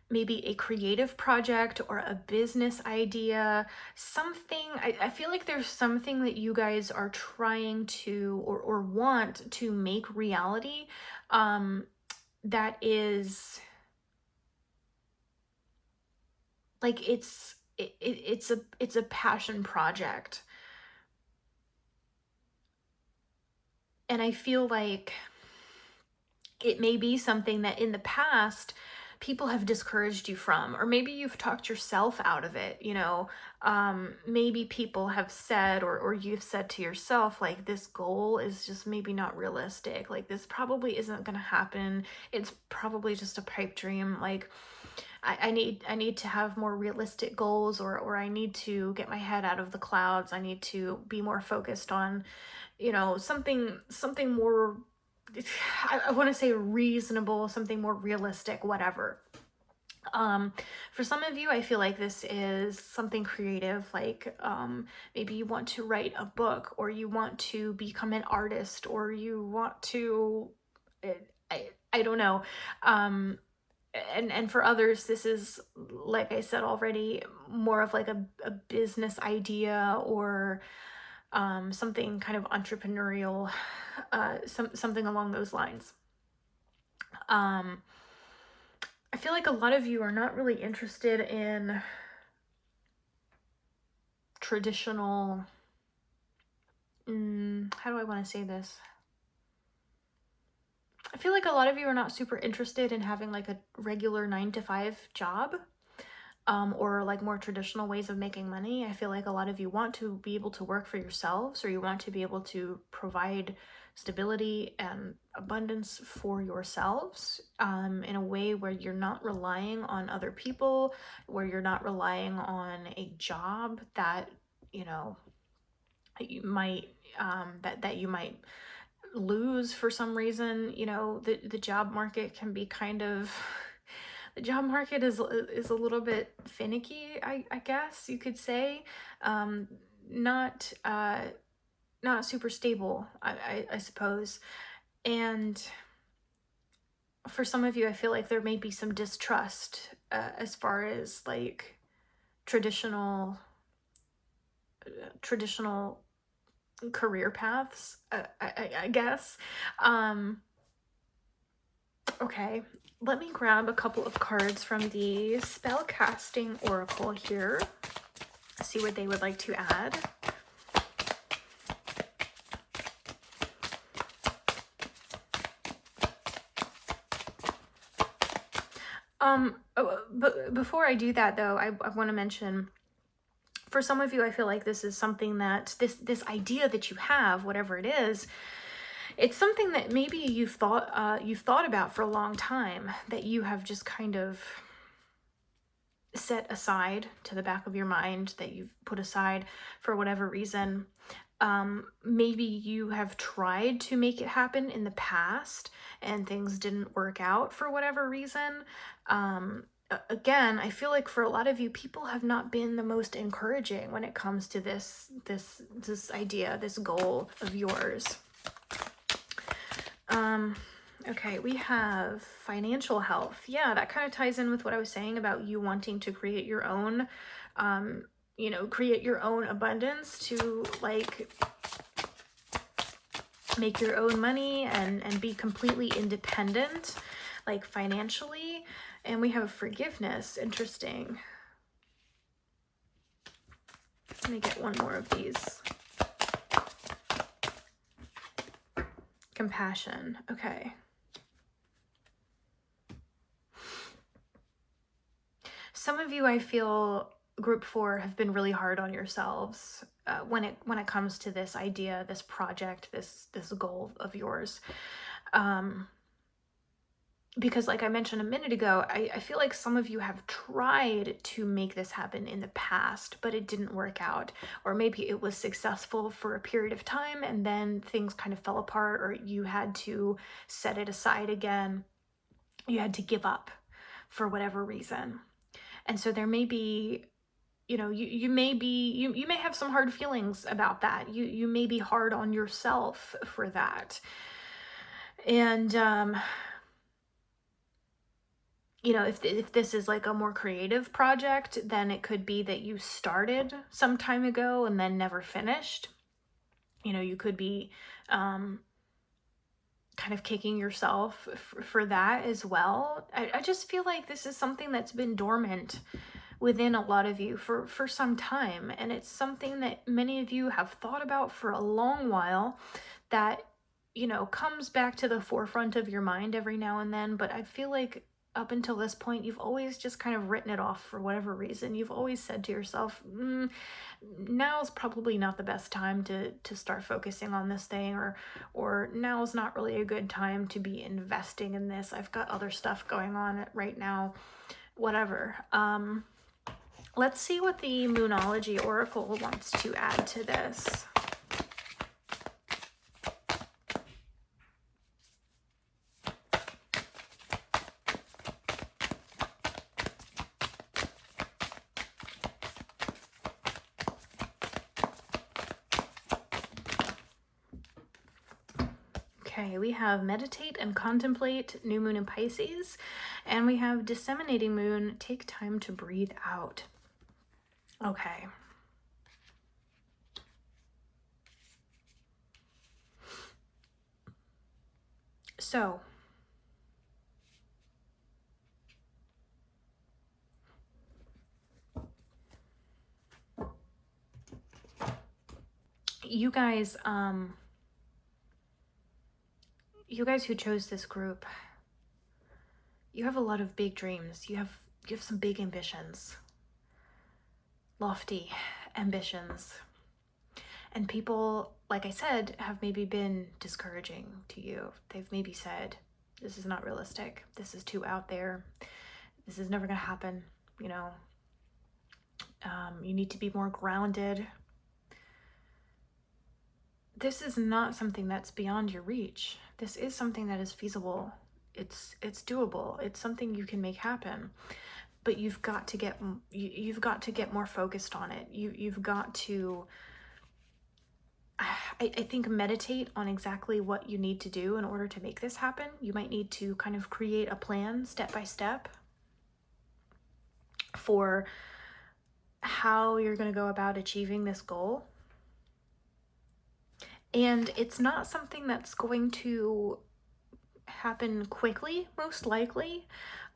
A: maybe a creative project or a business idea, something. I feel like there's something that you guys are trying to or want to make reality that is like it's a passion project. And I feel like it may be something that in the past people have discouraged you from, or maybe you've talked yourself out of it. Maybe people have said, or you've said to yourself, like, this goal is just maybe not realistic. Like, this probably isn't going to happen. It's probably just a pipe dream. Like, I need to have more realistic goals, or I need to get my head out of the clouds. I need to be more focused on, something more, I want to say reasonable, something more realistic, whatever. For some of you, I feel like this is something creative, like maybe you want to write a book, or you want to become an artist, or you want to, I don't know. And for others, this is, like I said already, more of like a business idea, or something kind of entrepreneurial, something along those lines. I feel like a lot of you are not really interested in traditional, how do I want to say this? I feel like a lot of you are not super interested in having like a regular 9-to-5 job, or like more traditional ways of making money. I feel like a lot of you want to be able to work for yourselves, or you want to be able to provide stability and abundance for yourselves, in a way where you're not relying on other people, where you're not relying on a job that you might that you might lose for some reason. The job market can be kind of, the job market is a little bit finicky, I guess you could say. Not super stable, I suppose. And for some of you, I feel like there may be some distrust, as far as like traditional career paths, I guess. Okay, let me grab a couple of cards from the Spellcasting Oracle here, see what they would like to add. But before I do that, though, I want to mention, for some of you, I feel like this is something that this idea that you have, whatever it is, it's something that maybe you've thought about for a long time, that you have just kind of set aside to the back of your mind, that you've put aside for whatever reason. Maybe you have tried to make it happen in the past and things didn't work out for whatever reason. Again, I feel like for a lot of you, people have not been the most encouraging when it comes to this idea, this goal of yours. Um, okay, we have financial health. Yeah, that kind of ties in with what I was saying about you wanting to create your own, create your own abundance to like make your own money and be completely independent, like financially. And we have forgiveness. Interesting. Let me get one more of these. Compassion. Okay. Some of you, I feel, group 4 have been really hard on yourselves when it comes to this idea, this project, this goal of yours. Because like I mentioned a minute ago, I feel like some of you have tried to make this happen in the past, but it didn't work out. Or maybe it was successful for a period of time and then things kind of fell apart, or you had to set it aside again. You had to give up for whatever reason. And so there may be, you may have some hard feelings about that. You may be hard on yourself for that. And if this is like a more creative project, then it could be that you started some time ago and then never finished. You could be kind of kicking yourself for that as well. I just feel like this is something that's been dormant within a lot of you for some time, and it's something that many of you have thought about for a long while that comes back to the forefront of your mind every now and then. But I feel like up until this point, you've always just kind of written it off for whatever reason. You've always said to yourself, now's probably not the best time to start focusing on this thing, or now's not really a good time to be investing in this. I've got other stuff going on right now, whatever. Let's see what the Moonology Oracle wants to add to this. Okay, we have meditate and contemplate, new moon in Pisces, and we have disseminating moon, take time to breathe out. Okay. So, you guys who chose this group, you have a lot of big dreams. You have some big ambitions, lofty ambitions. And people, like I said, have maybe been discouraging to you. They've maybe said, this is not realistic. This is too out there. This is never going to happen. You need to be more grounded. This is not something that's beyond your reach. This is something that is feasible. It's doable. It's something you can make happen. But you've got to get more focused on it. You've got to, I think, meditate on exactly what you need to do in order to make this happen. You might need to kind of create a plan step by step for how you're going to go about achieving this goal. And it's not something that's going to happen quickly, most likely.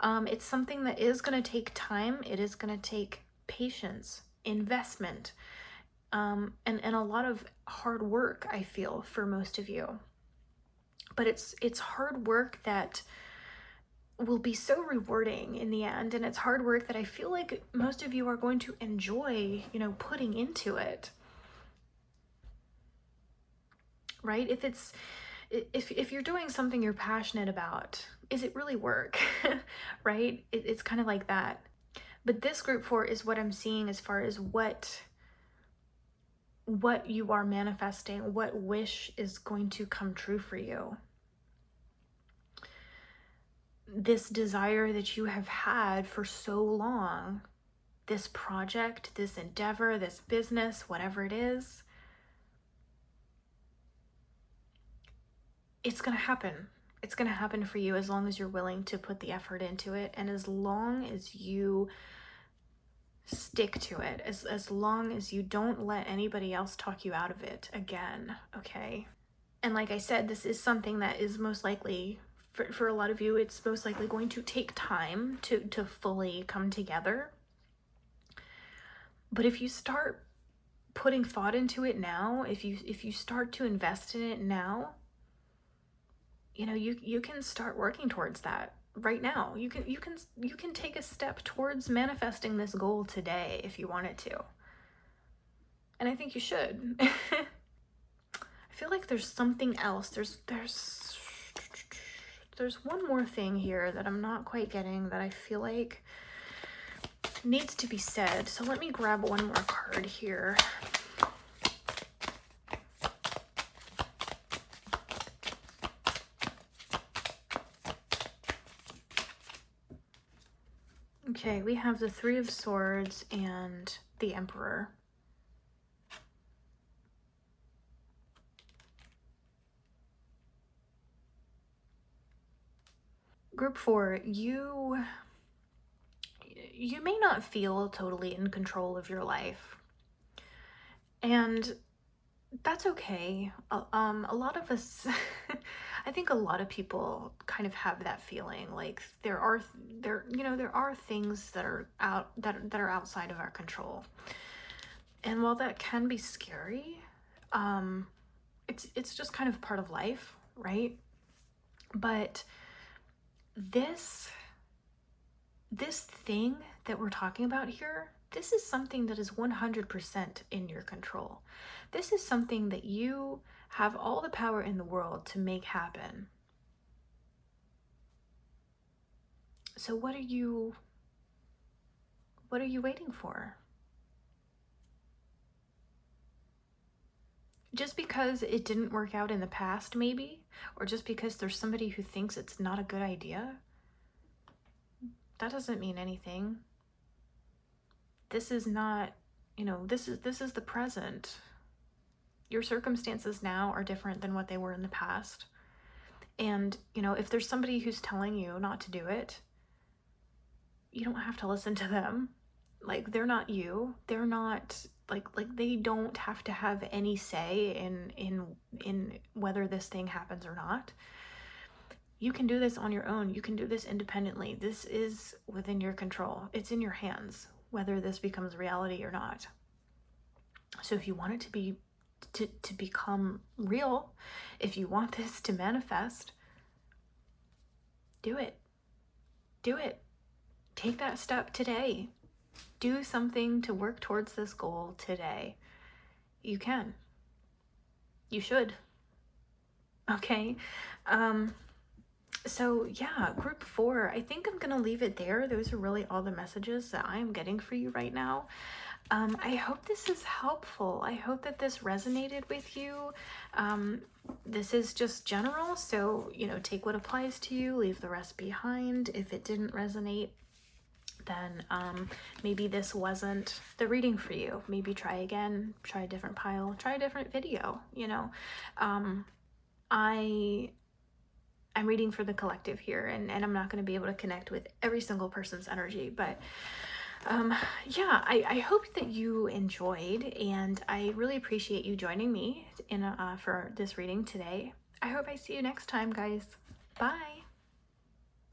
A: It's something that is going to take time. It is going to take patience, investment, and a lot of hard work, I feel, for most of you. But it's hard work that will be so rewarding in the end, and it's hard work that I feel like most of you are going to enjoy, putting into it. Right? If you're doing something you're passionate about, is it really work? Right? It's kind of like that. But this group 4 is what I'm seeing as far as what you are manifesting, what wish is going to come true for you. This desire that you have had for so long, this project, this endeavor, this business, whatever it is, it's going to happen. It's going to happen for you as long as you're willing to put the effort into it, and as long as you stick to it, as long as you don't let anybody else talk you out of it again, okay? And like I said, this is something that is most likely, for a lot of you, it's most likely going to take time to fully come together. But if you start putting thought into it now, if you start to invest in it now, you know, you can start working towards that right now. You can take a step towards manifesting this goal today if you wanted to. And I think you should. I feel like there's something else. There's one more thing here that I'm not quite getting that I feel like needs to be said. So let me grab one more card here. Okay, we have the Three of Swords and the Emperor. Group 4, you may not feel totally in control of your life. And that's okay. A lot of us, I think a lot of people kind of have that feeling, like there are things that are outside of our control. And while that can be scary, it's just kind of part of life, right? But this thing that we're talking about here, this is something that is 100% in your control. This is something that you have all the power in the world to make happen. So what are you waiting for? Just because it didn't work out in the past, maybe, or just because there's somebody who thinks it's not a good idea, that doesn't mean anything. This is not, this is the present. Your circumstances now are different than what they were in the past. And, if there's somebody who's telling you not to do it, you don't have to listen to them. Like, they're not you. They're not, like they don't have to have any say in whether this thing happens or not. You can do this on your own. You can do this independently. This is within your control. It's in your hands, whether this becomes reality or not. So if you want it to become real, if you want this to manifest, do it. Do it. Take that step today. Do something to work towards this goal today. You can. You should. Okay. So yeah, group 4, I think I'm gonna leave it there. Those are really all the messages that I'm getting for you right now. I hope this is helpful. I hope that this resonated with you. This is just general, so take what applies to you, leave the rest behind. If it didn't resonate, then maybe this wasn't the reading for you. Maybe try again, try a different pile, try a different video. I'm reading for the collective here, and I'm not going to be able to connect with every single person's energy, but yeah, I hope that you enjoyed, and I really appreciate you joining me for this reading today. I hope I see you next time, guys. Bye.